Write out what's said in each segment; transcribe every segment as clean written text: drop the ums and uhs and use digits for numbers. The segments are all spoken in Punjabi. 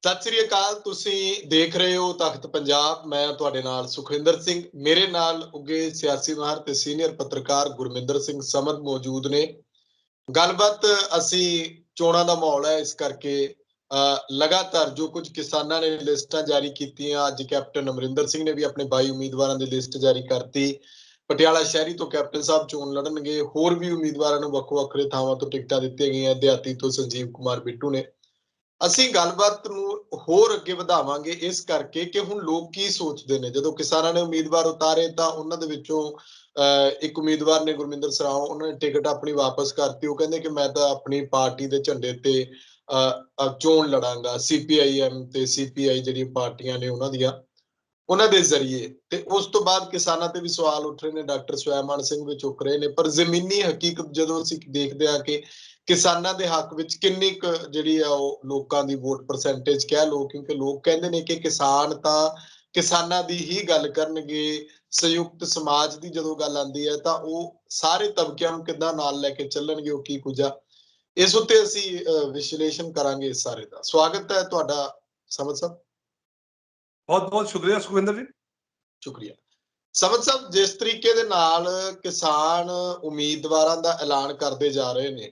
ਸਤਿ ਸ੍ਰੀ ਅਕਾਲ। ਤੁਸੀਂ ਦੇਖ ਰਹੇ ਹੋ ਤਖਤ ਪੰਜਾਬ। ਮੈਂ ਤੁਹਾਡੇ ਨਾਲ ਸੁਖਵਿੰਦਰ ਸਿੰਘ। ਮੇਰੇ ਨਾਲ ਉੱਗੇ ਸਿਆਸੀ ਮਾਹਰ ਤੇ ਸੀਨੀਅਰ ਪੱਤਰਕਾਰ ਗੁਰਮਿੰਦਰ ਸਿੰਘ ਸਮਦ ਮੌਜੂਦ ਨੇ। ਗੱਲਬਾਤ ਅਸੀਂ ਚੋਣਾਂ ਦਾ ਮਾਹੌਲ ਹੈ, ਇਸ ਕਰਕੇ ਲਗਾਤਾਰ ਜੋ ਕੁਝ ਕਿਸਾਨਾਂ ਨੇ ਲਿਸਟਾਂ ਜਾਰੀ ਕੀਤੀਆਂ, ਅੱਜ ਕੈਪਟਨ ਅਮਰਿੰਦਰ ਸਿੰਘ ਨੇ ਵੀ ਆਪਣੇ 22 ਉਮੀਦਵਾਰਾਂ ਦੀ ਲਿਸਟ ਜਾਰੀ ਕਰਤੀ। ਪਟਿਆਲਾ ਸ਼ਹਿਰੀ ਤੋਂ ਕੈਪਟਨ ਸਾਹਿਬ ਚੋਣ ਲੜਨਗੇ। ਹੋਰ ਵੀ ਉਮੀਦਵਾਰਾਂ ਨੂੰ ਵੱਖੋ ਵੱਖਰੇ ਥਾਵਾਂ ਤੋਂ ਟਿਕਟਾਂ ਦਿੱਤੀਆਂ ਗਈਆਂ। ਦਿਹਾਤੀ ਤੋਂ ਸੰਜੀਵ ਕੁਮਾਰ ਬਿੱਟੂ ਨੇ। ਅਸੀਂ ਗੱਲਬਾਤ ਨੂੰ ਹੋਰ ਅੱਗੇ ਵਧਾਵਾਂਗੇ, ਇਸ ਕਰਕੇ ਕਿ ਹੁਣ ਲੋਕ ਕੀ ਸੋਚਦੇ ਨੇ। ਜਦੋਂ ਕਿਸਾਨਾਂ ਨੇ ਉਮੀਦਵਾਰ ਉਤਾਰੇ ਤਾਂ ਉਹਨਾਂ ਦੇ ਵਿੱਚੋਂ ਇੱਕ ਉਮੀਦਵਾਰ ਨੇ, ਗੁਰਮਿੰਦਰ ਸਰਾਓ, ਉਹਨਾਂ ਨੇ ਟਿਕਟ ਆਪਣੀ ਵਾਪਸ ਕਰਤੀ। ਉਹ ਕਹਿੰਦੇ ਕਿ ਮੈਂ ਤਾਂ ਆਪਣੀ ਪਾਰਟੀ ਦੇ ਝੰਡੇ ਤੇ ਚੋਣ ਲੜਾਂਗਾ। CPIM ਤੇ CPI ਜਿਹੜੀਆਂ ਪਾਰਟੀਆਂ ਨੇ ਉਹਨਾਂ ਦੇ ਜ਼ਰੀਏ। ਤੇ ਉਸ ਤੋਂ ਬਾਅਦ ਕਿਸਾਨਾਂ ਤੇ ਵੀ ਸਵਾਲ ਉੱਠ ਰਹੇ ਨੇ, ਡਾਕਟਰ ਸਵੈਮਾਨ ਸਿੰਘ ਵੀ ਚੁੱਕ ਰਹੇ ਨੇ। ਪਰ ਜ਼ਮੀਨੀ ਹਕੀਕਤ ਜਦੋਂ ਅਸੀਂ ਦੇਖਦੇ ਹਾਂ ਕਿ ਕਿਸਾਨਾਂ ਦੇ ਹੱਕ ਵਿੱਚ ਕਿੰਨੀ ਕੁ ਜਿਹੜੀ ਆ ਉਹ ਲੋਕਾਂ ਦੀ ਵੋਟ ਪਰਸੈਂਟੇਜ ਕਹਿ ਲਓ, ਕਿਉਂਕਿ ਲੋਕ ਕਹਿੰਦੇ ਨੇ ਕਿ ਕਿਸਾਨ ਤਾਂ ਕਿਸਾਨਾਂ ਦੀ ਹੀ ਗੱਲ ਕਰਨਗੇ। ਸੰਯੁਕਤ ਸਮਾਜ ਦੀ ਜਦੋਂ ਗੱਲ ਆਉਂਦੀ ਹੈ ਤਾਂ ਉਹ ਸਾਰੇ ਤਬਕਿਆਂ ਨੂੰ ਕਿੱਦਾਂ ਨਾਲ ਲੈ ਕੇ ਚੱਲਣਗੇ, ਉਹ ਕੀ ਕੁਝ ਆ। ਇਸ ਉੱਤੇ ਅਸੀਂ ਵਿਸ਼ਲੇਸ਼ਣ ਕਰਾਂਗੇ ਇਸ ਸਾਰੇ ਦਾ। ਸਵਾਗਤ ਹੈ ਤੁਹਾਡਾ ਸਮਦ ਸਾਹਿਬ। ਬਹੁਤ ਬਹੁਤ ਸ਼ੁਕਰੀਆ ਸੁਖਵਿੰਦਰ ਜੀ। ਸ਼ੁਕਰੀਆ ਸਮਦ ਸਾਹਿਬ। ਜਿਸ ਤਰੀਕੇ ਦੇ ਨਾਲ ਕਿਸਾਨ ਉਮੀਦਵਾਰਾਂ ਦਾ ਐਲਾਨ ਕਰਦੇ ਜਾ ਰਹੇ ਨੇ,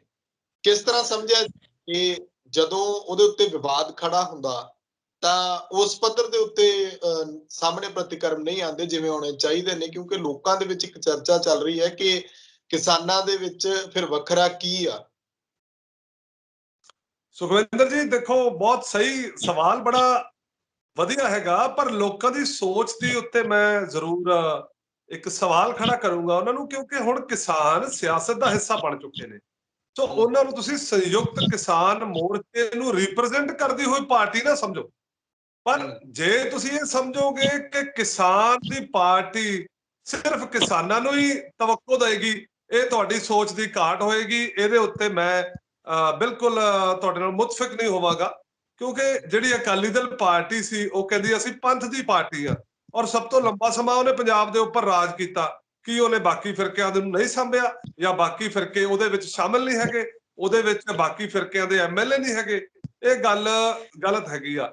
ਕਿਸ ਤਰ੍ਹਾਂ ਸਮਝਿਆ ਕਿ ਜਦੋਂ ਉਹਦੇ ਉੱਤੇ ਵਿਵਾਦ ਖੜਾ ਹੁੰਦਾ ਤਾਂ ਉਸ ਪੱਧਰ ਦੇ ਉੱਤੇ ਸਾਹਮਣੇ ਪ੍ਰਤੀਕਰਮ ਨਹੀਂ ਆਉਂਦੇ ਜਿਵੇਂ ਆਉਣੇ ਚਾਹੀਦੇ ਨੇ, ਕਿਉਂਕਿ ਲੋਕਾਂ ਦੇ ਵਿੱਚ ਇੱਕ ਚਰਚਾ ਚੱਲ ਰਹੀ ਹੈ ਕਿ ਕਿਸਾਨਾਂ ਦੇ ਵਿੱਚ ਫਿਰ ਵੱਖਰਾ ਕੀ ਆ। ਸੁਖਵਿੰਦਰ ਜੀ ਦੇਖੋ, ਬਹੁਤ ਸਹੀ ਸਵਾਲ, ਬੜਾ ਵਧੀਆ ਹੈਗਾ। ਪਰ ਲੋਕਾਂ ਦੀ ਸੋਚ ਦੇ ਉੱਤੇ ਮੈਂ ਜ਼ਰੂਰ ਇੱਕ ਸਵਾਲ ਖੜਾ ਕਰੂੰਗਾ ਉਹਨਾਂ ਨੂੰ, ਕਿਉਂਕਿ ਹੁਣ ਕਿਸਾਨ ਸਿਆਸਤ ਦਾ ਹਿੱਸਾ ਬਣ ਚੁੱਕੇ ਨੇ। ਸੋ ਉਹਨਾਂ ਨੂੰ ਤੁਸੀਂ ਸੰਯੁਕਤ ਕਿਸਾਨ ਮੋਰਚੇ ਨੂੰ ਰਿਪਰੈਜ਼ੈਂਟ ਕਰਦੀ ਹੋਈ ਪਾਰਟੀ ਨਾ ਸਮਝੋ। ਪਰ ਜੇ ਤੁਸੀਂ ਇਹ ਸਮਝੋਗੇ ਕਿ ਕਿਸਾਨ ਦੀ ਪਾਰਟੀ ਸਿਰਫ ਕਿਸਾਨਾਂ ਨੂੰ ਹੀ ਤਵੱਕੋ ਦੇਗੀ, ਇਹ ਤੁਹਾਡੀ ਸੋਚ ਦੀ ਘਾਟ ਹੋਏਗੀ। ਇਹਦੇ ਉੱਤੇ ਮੈਂ ਬਿਲਕੁਲ ਤੁਹਾਡੇ ਨਾਲ ਮੁਤਫਿਕ ਨਹੀਂ ਹੋਵਾਂਗਾ, ਕਿਉਂਕਿ ਜਿਹੜੀ ਅਕਾਲੀ ਦਲ ਪਾਰਟੀ ਸੀ ਉਹ ਕਹਿੰਦੀ ਅਸੀਂ ਪੰਥ ਦੀ ਪਾਰਟੀ ਆ, ਔਰ ਸਭ ਤੋਂ ਲੰਬਾ ਸਮਾਂ ਉਹਨੇ ਪੰਜਾਬ ਦੇ ਉੱਪਰ ਰਾਜ ਕੀਤਾ। ਕੀ ਉਹਨੇ ਬਾਕੀ ਫਿਰਕਿਆਂ ਨੂੰ ਨਹੀਂ ਸਾਂਭਿਆ, ਜਾਂ ਬਾਕੀ ਫਿਰਕੇ ਉਹਦੇ ਵਿੱਚ ਸ਼ਾਮਿਲ ਨਹੀਂ ਹੈਗੇ, ਉਹਦੇ ਵਿੱਚ ਬਾਕੀ ਫਿਰਕਿਆਂ ਦੇ MLA ਨਹੀਂ ਹੈਗੇ? ਇਹ ਗੱਲ ਗਲਤ ਹੈਗੀ ਆ।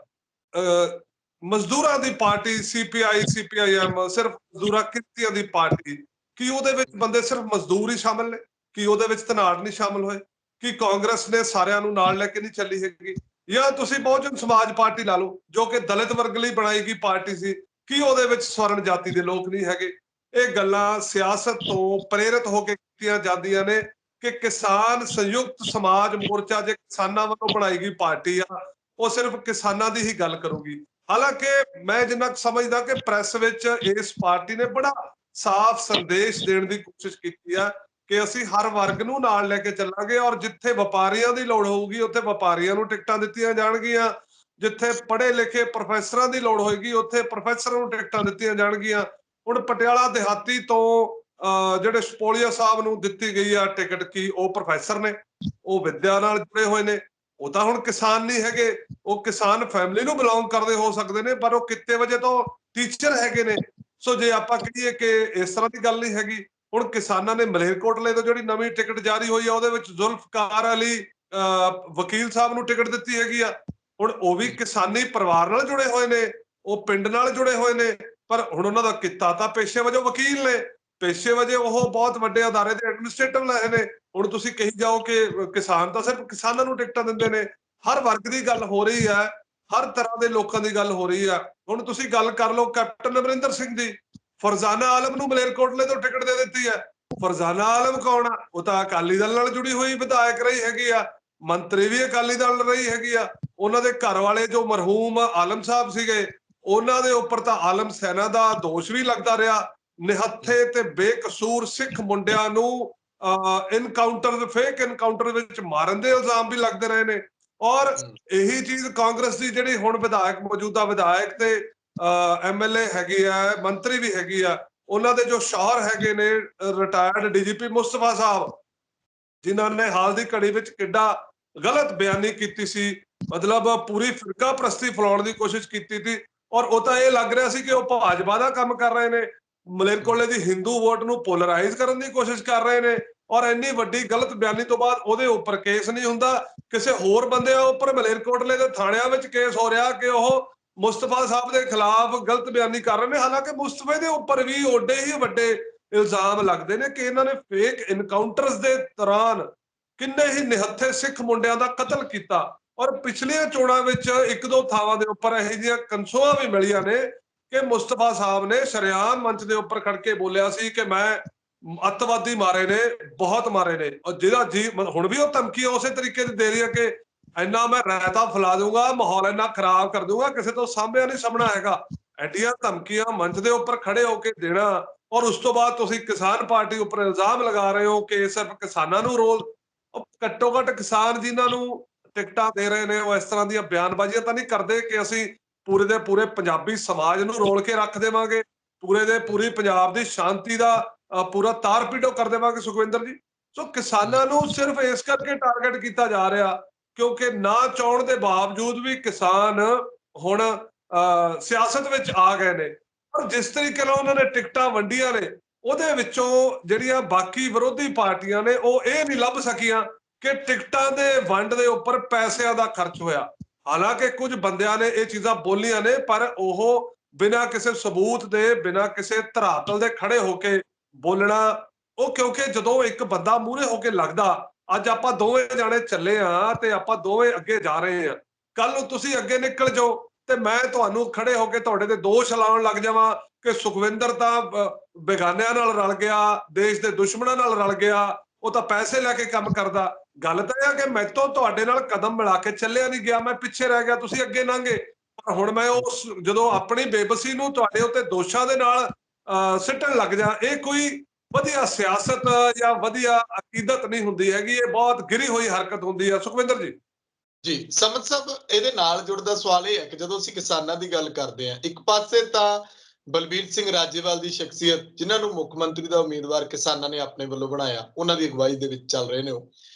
ਮਜ਼ਦੂਰਾਂ ਦੀ ਪਾਰਟੀ CPI CPIM ਸਿਰਫ ਮਜ਼ਦੂਰਾਂ ਕਿਰਤੀਆਂ ਦੀ ਪਾਰਟੀ, ਕੀ ਉਹਦੇ ਵਿੱਚ ਬੰਦੇ ਸਿਰਫ ਮਜ਼ਦੂਰ ਹੀ ਸ਼ਾਮਿਲ ਨੇ? ਕੀ ਉਹਦੇ ਵਿੱਚ ਧਨਾੜ ਨਹੀਂ ਸ਼ਾਮਿਲ ਹੋਏ? ਕੀ ਕਾਂਗਰਸ ਨੇ ਸਾਰਿਆਂ ਨੂੰ ਨਾਲ ਲੈ ਕੇ ਨਹੀਂ ਚੱਲੀ ਹੈਗੀ? ਜਾਂ ਤੁਸੀਂ ਬਹੁਜਨ ਸਮਾਜ ਪਾਰਟੀ ਲਾ ਲਓ, ਜੋ ਕਿ ਦਲਿਤ ਵਰਗ ਲਈ ਬਣਾਈ ਗਈ ਪਾਰਟੀ ਸੀ, ਕੀ ਉਹਦੇ ਵਿੱਚ ਸਵਰਨ ਜਾਤੀ ਦੇ ਲੋਕ ਨਹੀਂ ਹੈਗੇ? ਇਹ ਗੱਲਾਂ ਸਿਆਸਤ ਤੋਂ ਪ੍ਰੇਰਿਤ ਹੋ ਕੇ ਕੀਤੀਆਂ ਜਾਂਦੀਆਂ ਨੇ ਕਿ ਕਿਸਾਨ ਸੰਯੁਕਤ ਸਮਾਜ ਮੋਰਚਾ ਜੇ ਕਿਸਾਨਾਂ ਵੱਲੋਂ ਬਣਾਈ ਗਈ ਪਾਰਟੀ ਆ, ਉਹ ਸਿਰਫ ਕਿਸਾਨਾਂ ਦੀ ਹੀ ਗੱਲ ਕਰੂਗੀ। ਹਾਲਾਂਕਿ ਮੈਂ ਜਿੰਨਾ ਕੁ ਸਮਝਦਾ ਕਿ ਪ੍ਰੈਸ ਵਿੱਚ ਇਸ ਪਾਰਟੀ ਨੇ ਬੜਾ ਸਾਫ਼ ਸੰਦੇਸ਼ ਦੇਣ ਦੀ ਕੋਸ਼ਿਸ਼ ਕੀਤੀ ਆ ਕਿ ਅਸੀਂ ਹਰ ਵਰਗ ਨੂੰ ਨਾਲ ਲੈ ਕੇ ਚੱਲਾਂਗੇ, ਔਰ ਜਿੱਥੇ ਵਪਾਰੀਆਂ ਦੀ ਲੋੜ ਹੋਊਗੀ ਉੱਥੇ ਵਪਾਰੀਆਂ ਨੂੰ ਟਿਕਟਾਂ ਦਿੱਤੀਆਂ ਜਾਣਗੀਆਂ, ਜਿੱਥੇ ਪੜ੍ਹੇ ਲਿਖੇ ਪ੍ਰੋਫੈਸਰਾਂ ਦੀ ਲੋੜ ਹੋਏਗੀ ਉੱਥੇ ਪ੍ਰੋਫੈਸਰਾਂ ਨੂੰ ਟਿਕਟਾਂ ਦਿੱਤੀਆਂ ਜਾਣਗੀਆਂ। ਹੁਣ ਪਟਿਆਲਾ ਦਿਹਾਤੀ ਤੋਂ ਜਿਹੜੇ ਸਪੋਲੀਆ ਸਾਹਿਬ ਨੂੰ ਦਿੱਤੀ ਗਈ ਆ ਟਿਕਟ, ਕੀ ਉਹ ਪ੍ਰੋਫੈਸਰ ਨੇ? ਉਹ ਵਿੱਦਿਆ ਨਾਲ ਜੁੜੇ ਹੋਏ ਨੇ, ਉਹ ਤਾਂ ਹੁਣ ਕਿਸਾਨ ਨਹੀਂ ਹੈਗੇ। ਉਹ ਕਿਸਾਨ ਫੈਮਿਲੀ ਨੂੰ ਬਿਲੋਂਗ ਕਰਦੇ ਹੋ ਸਕਦੇ ਨੇ, ਪਰ ਉਹ ਕਿਤੇ ਵਜੇ ਤੋਂ ਟੀਚਰ ਹੈਗੇ ਨੇ। ਸੋ ਜੇ ਆਪਾਂ ਕਹੀਏ ਕਿ ਇਸ ਤਰ੍ਹਾਂ ਦੀ ਗੱਲ ਨਹੀਂ ਹੈਗੀ। ਹੁਣ ਕਿਸਾਨਾਂ ਨੇ ਮਲੇਰਕੋਟਲੇ ਤੋਂ ਜਿਹੜੀ ਨਵੀਂ ਟਿਕਟ ਜਾਰੀ ਹੋਈ ਆ ਉਹਦੇ ਵਿੱਚ ਜ਼ੁਲਫਕਾਰ ਅਲੀ ਵਕੀਲ ਸਾਹਿਬ ਨੂੰ ਟਿਕਟ ਦਿੱਤੀ ਹੈਗੀ ਆ। ਹੁਣ ਉਹ ਵੀ ਕਿਸਾਨੀ ਪਰਿਵਾਰ ਨਾਲ ਜੁੜੇ ਹੋਏ ਨੇ, ਉਹ ਪਿੰਡ ਨਾਲ ਜੁੜੇ ਹੋਏ ਨੇ, ਪਰ ਹੁਣ ਉਹਨਾਂ ਦਾ ਕਿੱਤਾ ਤਾਂ ਪੇਸ਼ੇ ਵਜੋਂ ਵਕੀਲ ਨੇ, ਪੇਸ਼ੇ ਵਜੋਂ ਉਹ ਬਹੁਤ ਵੱਡੇ ਅਦਾਰੇ ਦੇ ਐਡਮਿਨਿਸਟ੍ਰੇਟਰ ਲਏ ਨੇ। ਹੁਣ ਤੁਸੀਂ ਕਹੀ ਜਾਓ ਕਿ ਕਿਸਾਨ ਤਾਂ ਸਿਰਫ ਕਿਸਾਨਾਂ ਨੂੰ ਟਿਕਟਾਂ ਦਿੰਦੇ ਨੇ। ਹਰ ਵਰਗ ਦੀ ਗੱਲ ਹੋ ਰਹੀ ਹੈ, ਹਰ ਤਰ੍ਹਾਂ ਦੇ ਲੋਕਾਂ ਦੀ ਗੱਲ ਹੋ ਰਹੀ ਹੈ। ਹੁਣ ਤੁਸੀਂ ਗੱਲ ਕਰ ਲਓ ਕੈਪਟਨ ਅਮਰਿੰਦਰ ਸਿੰਘ ਦੀ, ਫਰਜ਼ਾਨਾ ਆਲਮ ਨੂੰ ਮਲੇਰਕੋਟਲੇ ਤੋਂ ਟਿਕਟ ਦੇ ਦਿੱਤੀ ਹੈ। ਫਰਜ਼ਾਨਾ ਆਲਮ ਕੌਣ ਆ? ਉਹ ਤਾਂ ਅਕਾਲੀ ਦਲ ਨਾਲ ਜੁੜੀ ਹੋਈ ਵਿਧਾਇਕ ਰਹੀ ਹੈਗੀ ਆ, ਮੰਤਰੀ ਵੀ ਅਕਾਲੀ ਦਲ ਰਹੀ ਹੈਗੀ ਆ। ਉਹਨਾਂ ਦੇ ਘਰ ਵਾਲੇ ਜੋ ਮਰਹੂਮ ਆਲਮ ਸਾਹਿਬ ਸੀਗੇ, ਉਹਨਾਂ ਦੇ ਉੱਪਰ ਤਾਂ ਆਲਮ ਸੈਨਾ ਦਾ ਦੋਸ਼ ਵੀ ਲੱਗਦਾ ਰਿਹਾ। ਨਿਹੱਥੇ ਤੇ ਬੇਕਸੂਰ ਸਿੱਖ ਮੁੰਡਿਆਂ ਨੂੰ ਇਨਕਾਊਂਟਰ, ਫੇਕ ਇਨਕਾਊਂਟਰ ਵਿੱਚ ਮਾਰਨ ਦੇ ਇਲਜ਼ਾਮ ਵੀ ਲੱਗਦੇ ਰਹੇ ਨੇ। ਔਰ ਇਹੀ ਚੀਜ਼ ਕਾਂਗਰਸ ਦੀ ਜਿਹੜੀ ਹੁਣ ਵਿਧਾਇਕ, ਮੌਜੂਦਾ ਵਿਧਾਇਕ ਤੇ MLA ਹੈਗੀ ਆ, ਮੰਤਰੀ ਵੀ ਹੈਗੀ ਆ, ਉਹਨਾਂ ਦੇ ਜੋ ਸ਼ੌਹਰ ਹੈਗੇ ਨੇ ਰਿਟਾਇਰਡ DGP ਮੁਸਤਫਾ ਸਾਹਿਬ, ਜਿਨ੍ਹਾਂ ਨੇ ਹਾਲ ਦੀ ਘੜੀ ਵਿੱਚ ਕਿੱਡਾ ਗਲਤ ਬਿਆਨੀ ਕੀਤੀ ਸੀ, ਮਤਲਬ ਪੂਰੀ ਫਿਰਕਾ ਪ੍ਰਸਤੀ ਫੈਲਾਉਣ ਦੀ ਕੋਸ਼ਿਸ਼ ਕੀਤੀ ਸੀ। ਔਰ ਉਹ ਤਾਂ ਇਹ ਲੱਗ ਰਿਹਾ ਸੀ ਕਿ ਉਹ ਭਾਜਪਾ ਦਾ ਕੰਮ ਕਰ ਰਹੇ ਨੇ। ਮਲੇਰਕੋਟਲੇ ਦੀ ਹਿੰਦੂ ਵੋਟ ਨੂੰ ਪੋਲਰਾਈਜ਼ ਕਰਨ ਦੀ ਕੋਸ਼ਿਸ਼ ਕਰ ਰਹੇ ਨੇ, ਔਰ ਇੰਨੀ ਵੱਡੀ ਗਲਤ ਬਿਆਨੀ ਤੋਂ ਬਾਅਦ ਉਹਦੇ ਉੱਪਰ ਕੇਸ ਨਹੀਂ ਹੁੰਦਾ। ਕਿਸੇ ਹੋਰ ਬੰਦੇ ਉੱਪਰ ਮਲੇਰਕੋਟਲੇ ਦੇ ਥਾਣਿਆਂ ਵਿੱਚ ਕੇਸ ਹੋ ਰਿਹਾ ਕਿ ਉਹ ਮੁਸਤਫਾ ਸਾਹਿਬ ਦੇ ਖਿਲਾਫ ਗਲਤ ਬਿਆਨੀ ਕਰ ਰਹੇ ਨੇ। ਹਾਲਾਂਕਿ ਮੁਸਤਫੇ ਦੇ ਉੱਪਰ ਵੀ ਓਡੇ ਹੀ ਵੱਡੇ ਇਲਜ਼ਾਮ ਲੱਗਦੇ ਨੇ ਕਿ ਇਹਨਾਂ ਨੇ ਫੇਕ ਇਨਕਾਊਂਟਰਸ ਦੇ ਦੌਰਾਨ ਕਿੰਨੇ ਹੀ ਨਿਹੱਥੇ ਸਿੱਖ ਮੁੰਡਿਆਂ ਦਾ ਕਤਲ ਕੀਤਾ। ਔਰ ਪਿਛਲੀਆਂ ਚੋਣਾਂ ਵਿੱਚ ਇੱਕ ਦੋ ਥਾਵਾਂ ਦੇ ਉੱਪਰ ਇਹੋ ਜਿਹੀਆਂ ਕਨਸੋਆਂ ਵੀ ਮਿਲੀਆਂ ਨੇ ਕਿ ਮੁਸਤਫਾ ਸਾਹਿਬ ਨੇ ਸ਼ਰੇਆਮ ਮੰਚ ਦੇ ਉੱਪਰ ਖੜ ਕੇ ਬੋਲਿਆ ਸੀ ਕਿ ਮੈਂ ਅੱਤਵਾਦੀ ਮਾਰੇ ਨੇ, ਬਹੁਤ ਮਾਰੇ ਨੇ। ਔਰ ਜਿਹਦਾ ਜੀ ਹੁਣ ਵੀ ਉਹ ਧਮਕੀ ਉਸੇ ਤਰੀਕੇ ਦੀ ਦੇ ਰਹੀ ਹੈ ਕਿ ਇੰਨਾ ਮੈਂ ਰਾਇਤਾ ਫੈਲਾ ਦੂੰਗਾ, ਮਾਹੌਲ ਇੰਨਾ ਖਰਾਬ ਕਰ ਦੂੰਗਾ, ਕਿਸੇ ਤੋਂ ਸਾਹਮਣੇ ਨਹੀਂ ਸਾਹਮਣਾ ਹੈਗਾ। ਐਡੀਆਂ ਧਮਕੀਆਂ ਮੰਚ ਦੇ ਉੱਪਰ ਖੜੇ ਹੋ ਕੇ ਦੇਣਾ, ਔਰ ਉਸ ਤੋਂ ਬਾਅਦ ਤੁਸੀਂ ਕਿਸਾਨ ਪਾਰਟੀ ਉੱਪਰ ਇਲਜ਼ਾਮ ਲਗਾ ਰਹੇ ਹੋ ਕਿ ਸਿਰਫ ਕਿਸਾਨਾਂ ਨੂੰ ਰੋਲ। ਘੱਟੋ ਘੱਟ ਕਿਸਾਨ ਜਿਨ੍ਹਾਂ ਨੂੰ ਟਿਕਟਾਂ ਦੇ ਰਹੇ ਨੇ ਉਹ ਇਸ ਤਰ੍ਹਾਂ ਦੀਆਂ ਬਿਆਨਬਾਜ਼ੀਆਂ ਤਾਂ ਨਹੀਂ ਕਰਦੇ ਕਿ ਅਸੀਂ ਪੂਰੇ ਦੇ ਪੂਰੇ ਪੰਜਾਬੀ ਸਮਾਜ ਨੂੰ ਰੋਲ ਕੇ ਰੱਖ ਦੇਵਾਂਗੇ, ਪੂਰੇ ਦੇ ਪੂਰੀ ਪੰਜਾਬ ਦੀ ਸ਼ਾਂਤੀ ਦਾ ਪੂਰਾ ਤਾਰ ਪੀੜੋ ਕਰ ਦੇਵਾਂਗੇ ਸੁਖਵਿੰਦਰ ਜੀ। ਸੋ ਕਿਸਾਨਾਂ ਨੂੰ ਸਿਰਫ ਇਸ ਕਰਕੇ ਟਾਰਗੇਟ ਕੀਤਾ ਜਾ ਰਿਹਾ ਕਿਉਂਕਿ ਨਾ ਚਾਹੁਣ ਦੇ ਬਾਵਜੂਦ ਵੀ ਕਿਸਾਨ ਹੁਣ ਸਿਆਸਤ ਵਿੱਚ ਆ ਗਏ ਨੇ। ਪਰ ਜਿਸ ਤਰੀਕੇ ਨਾਲ ਉਹਨਾਂ ਨੇ ਟਿਕਟਾਂ ਵੰਡੀਆਂ ਨੇ ਉਹਦੇ ਵਿੱਚੋਂ ਜਿਹੜੀਆਂ ਬਾਕੀ ਵਿਰੋਧੀ ਪਾਰਟੀਆਂ ਨੇ ਉਹ ਇਹ ਨਹੀਂ ਲੱਭ ਸਕੀਆਂ ਕਿ ਟਿਕਟਾਂ ਦੇ ਵੰਡ ਦੇ ਉੱਪਰ ਪੈਸਿਆਂ ਦਾ ਖਰਚ ਹੋਇਆ। ਹਾਲਾਂਕਿ ਕੁਝ ਬੰਦਿਆਂ ਨੇ ਇਹ ਚੀਜ਼ਾਂ ਬੋਲੀਆਂ ਨੇ ਪਰ ਉਹ ਬਿਨਾਂ ਕਿਸੇ ਸਬੂਤ ਦੇ, ਬਿਨਾਂ ਕਿਸੇ ਧਰਾਤਲ ਦੇ ਖੜੇ ਹੋ ਕੇ ਬੋਲਣਾ ਉਹ, ਕਿਉਂਕਿ ਜਦੋਂ ਇੱਕ ਬੰਦਾ ਮੂਹਰੇ ਹੋ ਕੇ ਲੱਗਦਾ ਅੱਜ ਆਪਾਂ ਦੋਵੇਂ ਜਾਣੇ ਚੱਲੇ ਆ ਤੇ ਆਪਾਂ ਦੋਵੇਂ ਅੱਗੇ ਜਾ ਰਹੇ ਆ, ਕੱਲ ਨੂੰ ਤੁਸੀਂ ਅੱਗੇ ਨਿਕਲ ਜਾਓ ਤੇ ਮੈਂ ਤੁਹਾਨੂੰ ਖੜੇ ਹੋ ਕੇ ਤੁਹਾਡੇ ਤੇ ਦੋਸ਼ ਲਾਉਣ ਲੱਗ ਜਾਵਾਂ ਕਿ ਸੁਖਵਿੰਦਰ ਤਾਂ ਬੇਗਾਨਿਆਂ ਨਾਲ ਰਲ ਗਿਆ, ਦੇਸ਼ ਦੇ ਦੁਸ਼ਮਣਾਂ ਨਾਲ ਰਲ ਗਿਆ, ਉਹ ਤਾਂ ਪੈਸੇ ਲੈ ਕੇ ਕੰਮ ਕਰਦਾ। ਗੱਲ ਤਾਂ ਇਹ ਆ ਕਿ ਮੈਥੋਂ ਤੁਹਾਡੇ ਨਾਲ ਕਦਮ ਮਿਲਾ ਕੇ ਚੱਲਿਆ ਨਹੀਂ ਗਿਆ, ਮੈਂ ਪਿੱਛੇ ਰਹਿ ਗਿਆ, ਤੁਸੀਂ ਅੱਗੇ ਲੰਘੇ। ਪਰ ਹੁਣ ਮੈਂ ਉਸ ਜਦੋਂ ਆਪਣੀ ਬੇਬਸੀ ਨੂੰ ਤੁਹਾਡੇ ਉੱਤੇ ਦੋਸ਼ਾਂ ਦੇ ਨਾਲ ਸਿੱਟਣ ਲੱਗ ਜਾ, ਇਹ ਕੋਈ ਵਧੀਆ ਸਿਆਸਤ ਜਾਂ ਵਧੀਆ ਅਕੀਦਤ ਨਹੀਂ ਹੁੰਦੀ ਹੈਗੀ, ਇਹ ਬਹੁਤ ਗਿਰੀ ਹੋਈ ਹਰਕਤ ਹੁੰਦੀ ਹੈ ਸੁਖਵਿੰਦਰ ਜੀ। ਜੀ ਸਮਝ ਸਾਹਿਬ, ਇਹਦੇ ਨਾਲ ਜੁੜਦਾ ਸਵਾਲ ਇਹ ਹੈ ਕਿ ਜਦੋਂ ਅਸੀਂ ਕਿਸਾਨਾਂ ਦੀ ਗੱਲ ਕਰਦੇ ਹਾਂ, ਇੱਕ ਪਾਸੇ ਤਾਂ ਬਲਬੀਰ ਸਿੰਘ ਰਾਜੇਵਾਲ ਦੀ ਸ਼ਖਸੀਅਤ ਜਿਨ੍ਹਾਂ ਨੂੰ ਮੁੱਖ ਮੰਤਰੀ ਦਾ ਉਮੀਦਵਾਰ ਕਿਸਾਨਾਂ ਨੇ ਆਪਣੇ ਵੱਲੋਂ ਬਣਾਇਆ, ਉਹਨਾਂ ਦੀ ਅਗਵਾਈ ਦੇ ਵਿੱਚ ਚੱਲ ਰਹੇ ਨੇ ਉਹ।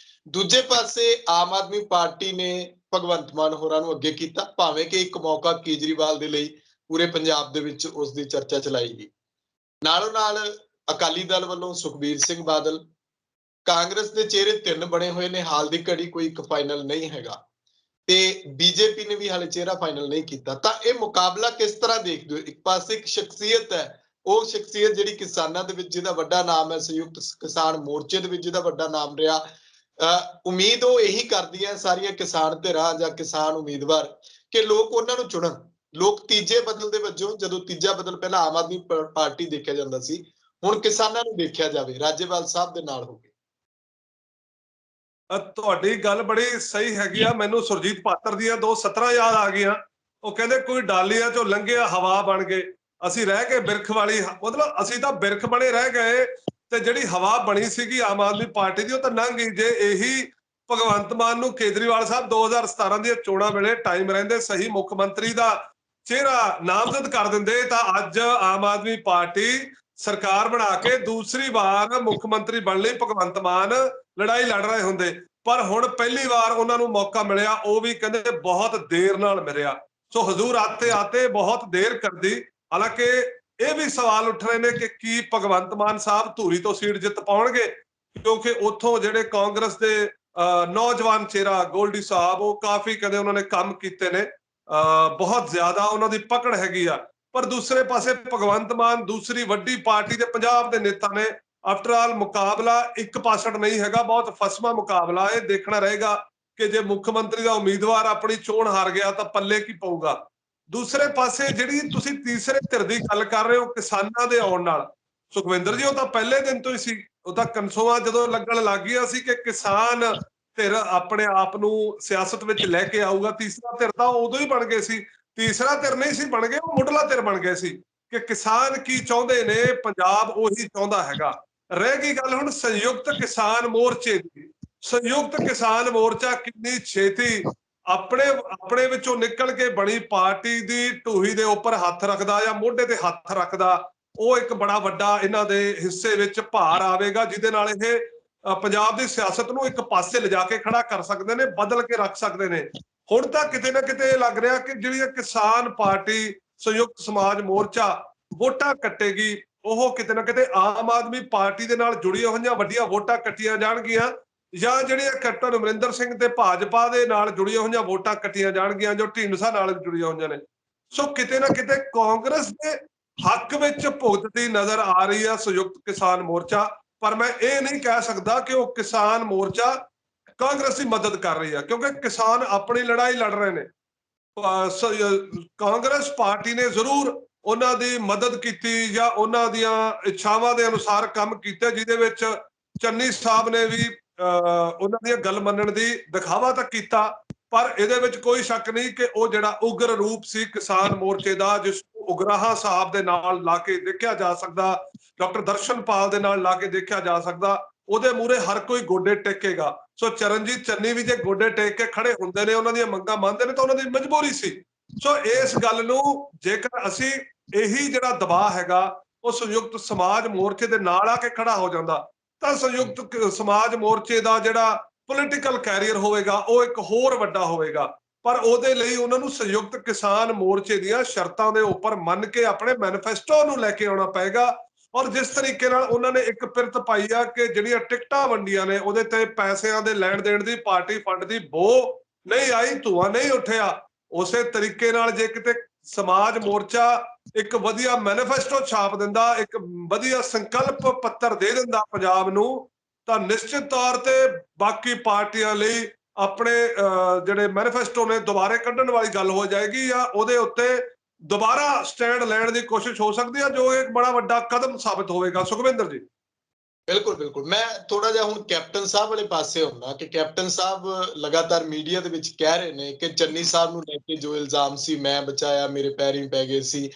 ਦੂਜੇ ਪਾਸੇ ਆਮ ਆਦਮੀ ਪਾਰਟੀ ਨੇ ਭਗਵੰਤ ਮਾਨ ਹੋਰਾਂ ਨੂੰ ਅੱਗੇ ਕੀਤਾ, ਭਾਵੇਂ ਕਿ ਇੱਕ ਮੌਕਾ ਕੇਜਰੀਵਾਲ ਦੇ ਲਈ ਪੂਰੇ ਪੰਜਾਬ ਦੇ ਵਿੱਚ ਉਸ ਦੀ ਚਰਚਾ ਚਲਾਈ ਗਈ। ਨਾਲੋਂ ਨਾਲ ਅਕਾਲੀ ਦਲ ਵੱਲੋਂ ਸੁਖਬੀਰ ਸਿੰਘ ਬਾਦਲ, ਕਾਂਗਰਸ ਦੇ ਚਿਹਰੇ ਤਿੰਨ ਬਣੇ ਹੋਏ ਨੇ, ਹਾਲ ਦੀ ਘੜੀ ਕੋਈ ਇੱਕ ਫਾਈਨਲ ਨਹੀਂ ਹੈਗਾ ਤੇ ਬੀਜੇਪੀ ਨੇ ਵੀ ਹਾਲੇ ਚਿਹਰਾ ਫਾਈਨਲ ਨਹੀਂ ਕੀਤਾ। ਤਾਂ ਇਹ ਮੁਕਾਬਲਾ ਕਿਸ ਤਰ੍ਹਾਂ ਦੇਖਦੇ ਹੋ? ਇੱਕ ਪਾਸੇ ਇੱਕ ਸ਼ਖਸੀਅਤ ਹੈ, ਉਹ ਸ਼ਖਸੀਅਤ ਜਿਹੜੀ ਕਿਸਾਨਾਂ ਦੇ ਵਿੱਚ ਜਿਹਦਾ ਵੱਡਾ ਨਾਮ ਹੈ, ਸੰਯੁਕਤ ਕਿਸਾਨ ਮੋਰਚੇ ਦੇ ਵਿੱਚ ਜਿਹਦਾ ਵੱਡਾ ਨਾਮ ਰਿਹਾ, ਉਮੀਦ ਉਹ ਇਹੀ ਕਰਦੀਆਂ ਸਾਰੀਆਂ ਕਿਸਾਨ ਧਿਰਾਂ ਜਾਂ ਕਿਸਾਨ ਉਮੀਦਵਾਰ ਕਿ ਲੋਕ ਉਹਨਾਂ ਨੂੰ ਚੁਣਨ। ਲੋਕ ਤੀਜੇ ਬਦਲ ਦੇ ਵਜੋਂ, ਜਦੋਂ ਤੀਜਾ ਬਦਲ ਪਹਿਲਾਂ ਆਮ ਆਦਮੀ ਪਾਰਟੀ ਦੇਖਿਆ ਜਾਂਦਾ ਸੀ, ਹੁਣ ਕਿਸਾਨਾਂ ਨੂੰ ਦੇਖਿਆ ਜਾਵੇ, ਰਾਜੇਵਾਲ ਸਾਹਿਬ ਦੇ ਨਾਲ ਹੋ ਗਏ। ਤੁਹਾਡੀ ਗੱਲ ਬੜੀ ਸਹੀ ਹੈਗੀ ਆ। ਮੈਨੂੰ ਸੁਰਜੀਤ ਪਾਤਰ ਦੀਆਂ ਦੋ ਸਤਰਾਂ ਯਾਦ ਆ ਗਈਆਂ। ਉਹ ਕਹਿੰਦੇ ਕੋਈ ਡਾਲੀਆਂ ਚੋਂ ਲੰਘਿਆ ਹਵਾ ਬਣ ਗਏ, ਅਸੀਂ ਰਹਿ ਗਏ ਬਿਰਖ ਵਾਲੀ, ਮਤਲਬ ਅਸੀਂ ਤਾਂ ਬਿਰਖ ਬਣੇ ਰਹਿ ਗਏ ਤੇ ਜਿਹੜੀ ਹਵਾ ਬਣੀ ਸੀਗੀ ਆਮ ਆਦਮੀ ਪਾਰਟੀ ਦੀ ਉਹ ਤਾਂ ਲੰਘ ਗਈ। ਜੇ ਇਹੀ ਭਗਵੰਤ ਮਾਨ ਨੂੰ ਕੇਜਰੀਵਾਲ ਸਾਹਿਬ 2017 ਦੀਆਂ ਚੋਣਾਂ ਵੇਲੇ ਟਾਈਮ ਰਹਿੰਦੇ ਸਹੀ ਮੁੱਖ ਮੰਤਰੀ ਦਾ ਚਿਹਰਾ ਨਾਮਜ਼ਦ ਕਰ ਦਿੰਦੇ ਤਾਂ ਅੱਜ ਆਮ ਆਦਮੀ ਪਾਰਟੀ ਸਰਕਾਰ ਬਣਾ ਕੇ ਦੂਸਰੀ ਵਾਰ ਮੁੱਖ ਮੰਤਰੀ ਬਣਨ ਲਈ ਭਗਵੰਤ ਮਾਨ ਲੜਾਈ ਲੜ ਰਹੇ ਹੁੰਦੇ। ਪਰ ਹੁਣ ਪਹਿਲੀ ਵਾਰ ਉਹਨਾਂ ਨੂੰ ਮੌਕਾ ਮਿਲਿਆ, ਉਹ ਵੀ ਕਹਿੰਦੇ ਬਹੁਤ ਦੇਰ ਨਾਲ ਮਿਲਿਆ। ਸੋ ਹਜ਼ੂਰ ਆਤੇ ਆਤੇ ਬਹੁਤ ਦੇਰ ਕਰਦੀ। ਹਾਲਾਂਕਿ ਇਹ ਵੀ ਸਵਾਲ ਉੱਠ ਰਹੇ ਨੇ ਕਿ ਕੀ ਭਗਵੰਤ ਮਾਨ ਸਾਹਿਬ ਧੂਰੀ ਤੋਂ ਸੀਟ ਜਿੱਤ ਪਾਉਣਗੇ, ਕਿਉਂਕਿ ਉੱਥੋਂ ਜਿਹੜੇ ਕਾਂਗਰਸ ਦੇ ਨੌਜਵਾਨ ਚਿਹਰਾ ਗੋਲਡੀ ਸਾਹਿਬ, ਉਹ ਕਾਫੀ ਕਹਿੰਦੇ ਉਹਨਾਂ ਨੇ ਕੰਮ ਕੀਤੇ ਨੇ, ਬਹੁਤ ਜ਼ਿਆਦਾ ਉਹਨਾਂ ਦੀ ਪਕੜ ਹੈਗੀ ਆ। ਪਰ ਦੂਸਰੇ ਪਾਸੇ ਭਗਵੰਤ ਮਾਨ ਦੂਸਰੀ ਵੱਡੀ ਪਾਰਟੀ ਦੇ ਪੰਜਾਬ ਦੇ ਨੇਤਾ ਨੇ। ਆਫਟਰ ਆਲ ਮੁਕਾਬਲਾ ਇੱਕ ਪਾਸੜ ਨਹੀਂ ਹੈਗਾ, ਬਹੁਤ ਫਸਵਾਂ ਮੁਕਾਬਲਾ। ਇਹ ਦੇਖਣਾ ਰਹੇਗਾ ਕਿ ਜੇ ਮੁੱਖ ਮੰਤਰੀ ਦਾ ਉਮੀਦਵਾਰ ਆਪਣੀ ਚੋਣ ਹਾਰ ਗਿਆ ਤਾਂ ਪੱਲੇ ਕੀ ਪਊਗਾ। ਦੂਸਰੇ ਪਾਸੇ ਜਿਹੜੀ ਤੁਸੀਂ ਤੀਸਰੇ ਧਿਰ ਦੀ ਗੱਲ ਕਰ ਰਹੇ ਹੋ ਕਿਸਾਨਾਂ ਦੇ ਆਉਣ ਨਾਲ, ਸੁਖਵਿੰਦਰ ਜੀ, ਉਹ ਤਾਂ ਪਹਿਲੇ ਦਿਨ ਤੋਂ ਹੀ ਸੀ। ਉਹ ਤਾਂ ਕਨਸੋਆਂ ਜਦੋਂ ਲੱਗਣ ਲੱਗ ਗਿਆ ਸੀ ਕਿ ਕਿਸਾਨ ਧਿਰ ਆਪਣੇ ਆਪ ਨੂੰ ਸਿਆਸਤ ਵਿੱਚ ਲੈ ਕੇ ਆਊਗਾ। ਤੀਸਰਾ ਧਿਰ ਤਾਂ ਉਦੋਂ ਹੀ ਬਣ ਗਏ ਸੀ। ਤੀਸਰਾ ਧਿਰ ਨਹੀਂ ਸੀ ਬਣ ਗਏ, ਉਹ ਮੁੱਢਲਾ ਧਿਰ ਬਣ ਗਏ ਸੀ ਕਿ ਕਿਸਾਨ ਕੀ ਚਾਹੁੰਦੇ ਨੇ, ਪੰਜਾਬ ਉਹੀ ਚਾਹੁੰਦਾ ਹੈਗਾ। ਰਹਿ ਗਈ ਗੱਲ ਹੁਣ ਸੰਯੁਕਤ ਕਿਸਾਨ ਮੋਰਚੇ ਦੀ। ਸੰਯੁਕਤ ਕਿਸਾਨ ਮੋਰਚਾ ਕਿੰਨੀ ਛੇਤੀ ਆਪਣੇ ਵਿੱਚੋਂ ਨਿਕਲ ਕੇ ਬਣੀ ਪਾਰਟੀ ਦੀ ਢੂਹੀ ਦੇ ਉੱਪਰ ਹੱਥ ਰੱਖਦਾ ਜਾਂ ਮੋਢੇ ਤੇ ਹੱਥ ਰੱਖਦਾ, ਉਹ ਇੱਕ ਬੜਾ ਵੱਡਾ ਇਹਨਾਂ ਦੇ ਹਿੱਸੇ ਵਿੱਚ ਭਾਰ ਆਵੇਗਾ, ਜਿਹਦੇ ਨਾਲ ਇਹ ਪੰਜਾਬ ਦੀ ਸਿਆਸਤ ਨੂੰ ਇੱਕ ਪਾਸੇ ਲਿਜਾ ਕੇ ਖੜਾ ਕਰ ਸਕਦੇ ਨੇ, ਬਦਲ ਕੇ ਰੱਖ ਸਕਦੇ ਨੇ। ਹੁਣ ਤਾਂ ਕਿਤੇ ਨਾ ਕਿਤੇ ਇਹ ਲੱਗ ਰਿਹਾ ਕਿ ਜਿਹੜੀ ਕਿਸਾਨ ਪਾਰਟੀ ਸੰਯੁਕਤ ਸਮਾਜ ਮੋਰਚਾ ਵੋਟਾਂ ਕੱਟੇਗੀ, ਉਹ ਕਿਤੇ ਨਾ ਕਿਤੇ ਆਮ ਆਦਮੀ ਪਾਰਟੀ ਦੇ ਨਾਲ ਜੁੜੀਆਂ ਹੋਈਆਂ ਵੱਡੀਆਂ ਵੋਟਾਂ ਕੱਟੀਆਂ ਜਾਣਗੀਆਂ, ਜਾਂ ਜਿਹੜੀਆਂ ਕੈਪਟਨ ਅਮਰਿੰਦਰ ਸਿੰਘ ਤੇ ਭਾਜਪਾ ਦੇ ਨਾਲ ਜੁੜੀਆਂ ਹੋਈਆਂ ਵੋਟਾਂ ਕੱਟੀਆਂ ਜਾਣਗੀਆਂ ਜੋ ਢੀਂਡਸਾ ਨਾਲ ਜੁੜੀਆਂ ਹੋਈਆਂ ਨੇ। ਸੋ ਕਿਤੇ ਨਾ ਕਿਤੇ ਕਾਂਗਰਸ ਦੇ ਹੱਕ ਵਿੱਚ ਭੁਗਤਦੀ ਨਜ਼ਰ ਆ ਰਹੀ ਆ ਸੰਯੁਕਤ ਕਿਸਾਨ ਮੋਰਚਾ। ਪਰ ਮੈਂ ਇਹ ਨਹੀਂ ਕਹਿ ਸਕਦਾ ਕਿ ਉਹ ਕਿਸਾਨ ਮੋਰਚਾ ਕਾਂਗਰਸ ਦੀ ਮਦਦ ਕਰ ਰਹੀ ਆ, ਕਿਉਂਕਿ ਕਿਸਾਨ ਆਪਣੀ ਲੜਾਈ ਲੜ ਰਹੇ ਨੇ। ਕਾਂਗਰਸ ਪਾਰਟੀ ਨੇ ਜ਼ਰੂਰ ਉਹਨਾਂ ਦੀ ਮਦਦ ਕੀਤੀ ਜਾਂ ਉਹਨਾਂ ਦੀਆਂ ਇੱਛਾਵਾਂ ਦੇ ਅਨੁਸਾਰ ਕੰਮ ਕੀਤੇ, ਜਿਹਦੇ ਵਿੱਚ ਚੰਨੀ ਸਾਹਿਬ ਨੇ ਵੀ ਉਹਨਾਂ ਦੀਆਂ ਗੱਲ ਮੰਨਣ ਦੀ ਦਿਖਾਵਾ ਤਾਂ ਕੀਤਾ, ਪਰ ਇਹਦੇ ਵਿੱਚ ਕੋਈ ਸ਼ੱਕ ਨਹੀਂ ਕਿ ਉਹ ਜਿਹੜਾ ਉਗਰ ਰੂਪ ਸੀ ਕਿਸਾਨ ਮੋਰਚੇ ਦਾ, ਜਿਸ ਨੂੰ ਉਗਰਾਹਾ ਸਾਹਿਬ ਦੇ ਨਾਲ ਲਾ ਕੇ ਦੇਖਿਆ ਜਾ ਸਕਦਾ, ਡਾਕਟਰ ਦਰਸ਼ਨਪਾਲ ਦੇ ਨਾਲ ਲਾ ਕੇ ਦੇਖਿਆ ਜਾ ਸਕਦਾ, ਉਹਦੇ ਮੂਹਰੇ ਹਰ ਕੋਈ ਗੋਡੇ ਟੇਕੇਗਾ। ਸੋ ਚਰਨਜੀਤ ਚੰਨੀ ਵੀ ਜੇ ਗੋਡੇ ਟੇਕ ਕੇ ਖੜੇ ਹੁੰਦੇ ਨੇ, ਉਹਨਾਂ ਦੀਆਂ ਮੰਗਾਂ ਮੰਨਦੇ ਨੇ, ਤਾਂ ਉਹਨਾਂ ਦੀ ਮਜਬੂਰੀ ਸੀ। ਸੋ ਇਸ ਗੱਲ ਨੂੰ ਜੇਕਰ ਅਸੀਂ ਇਹੀ ਜਿਹੜਾ ਦਬਾਅ ਹੈਗਾ ਉਹ ਸੰਯੁਕਤ ਸਮਾਜ ਮੋਰਚੇ ਦੇ ਨਾਲ ਆ ਕੇ ਖੜਾ ਹੋ ਜਾਂਦਾ, ਤਾਂ ਸੰਯੁਕਤ ਸਮਾਜ ਮੋਰਚੇ ਦਾ ਜਿਹੜਾ ਪੋਲੀਟੀਕਲ ਕੈਰੀਅਰ ਹੋਵੇਗਾ ਉਹ ਇੱਕ ਹੋਰ ਵੱਡਾ ਹੋਵੇਗਾ। ਪਰ ਉਹਦੇ ਲਈ ਉਹਨਾਂ ਨੂੰ ਸੰਯੁਕਤ ਕਿਸਾਨ ਮੋਰਚੇ ਦੀਆਂ ਸ਼ਰਤਾਂ ਦੇ ਉੱਪਰ ਮੰਨ ਕੇ ਆਪਣੇ ਮੈਨੀਫੈਸਟੋ ਨੂੰ ਲੈ ਕੇ ਆਉਣਾ ਪਏਗਾ। ਔਰ ਜਿਸ ਤਰੀਕੇ ਨਾਲ ਉਹਨਾਂ ਨੇ ਇੱਕ ਪਿਰਤ ਪਾਈ ਆ ਕਿ ਜਿਹੜੀਆਂ ਟਿਕਟਾਂ ਵੰਡੀਆਂ ਨੇ ਉਹਦੇ ਤੇ ਪੈਸਿਆਂ ਦੇ ਲੈਣ ਦੇਣ ਦੀ, ਪਾਰਟੀ ਫੰਡ ਦੀ ਬੋ ਨਹੀਂ ਆਈ, ਧੂਆਂ ਨਹੀਂ ਉੱਠਿਆ, ਉਸੇ ਤਰੀਕੇ ਨਾਲ ਜੇ ਕਿਤੇ ਸਮਾਜ ਮੋਰਚਾ ਇੱਕ ਵਧੀਆ ਮੈਨੀਫੈਸਟੋ ਛਾਪ ਦਿੰਦਾ, ਇੱਕ ਵਧੀਆ ਸੰਕਲਪ ਪੱਤਰ ਦੇ ਦਿੰਦਾ ਪੰਜਾਬ ਨੂੰ, ਤਾਂ ਨਿਸ਼ਚਿਤ ਤੌਰ ਤੇ ਬਾਕੀ ਪਾਰਟੀਆਂ ਲਈ ਆਪਣੇ ਜਿਹੜੇ ਮੈਨੀਫੈਸਟੋ ਨੇ ਦੁਬਾਰੇ ਕੱਢਣ ਵਾਲੀ ਗੱਲ ਹੋ ਜਾਏਗੀ, ਜਾਂ ਉਹਦੇ ਉੱਤੇ ਦੁਬਾਰਾ ਸਟੈਂਡ ਲੈਣ ਦੀ ਕੋਸ਼ਿਸ਼ ਹੋ ਸਕਦੀ ਹੈ, ਜੋ ਇੱਕ ਬੜਾ ਵੱਡਾ ਕਦਮ ਸਾਬਤ ਹੋਵੇਗਾ। ਸੁਖਵਿੰਦਰ ਜੀ। ਬਿਲਕੁਲ ਬਿਲਕੁਲ, ਮੈਂ ਥੋੜਾ ਜਿਹਾ ਹੁਣ ਕੈਪਟਨ ਸਾਹਿਬ ਵਾਲੇ ਪਾਸੇ ਹੁੰਦਾ ਕਿ ਕੈਪਟਨ ਸਾਹਿਬ ਲਗਾਤਾਰ ਮੀਡੀਆ ਦੇ ਵਿੱਚ ਕਹਿ ਰਹੇ ਨੇ ਕਿ ਚੰਨੀ ਸਾਹਿਬ ਨੂੰ ਲੈ ਕੇ ਜੋ ਇਲਜ਼ਾਮ ਸੀ ਮੈਂ ਬਚਾਇਆ, ਮੇਰੇ ਪੈਰੀਂ ਪੈ ਗਏ ਸੀ।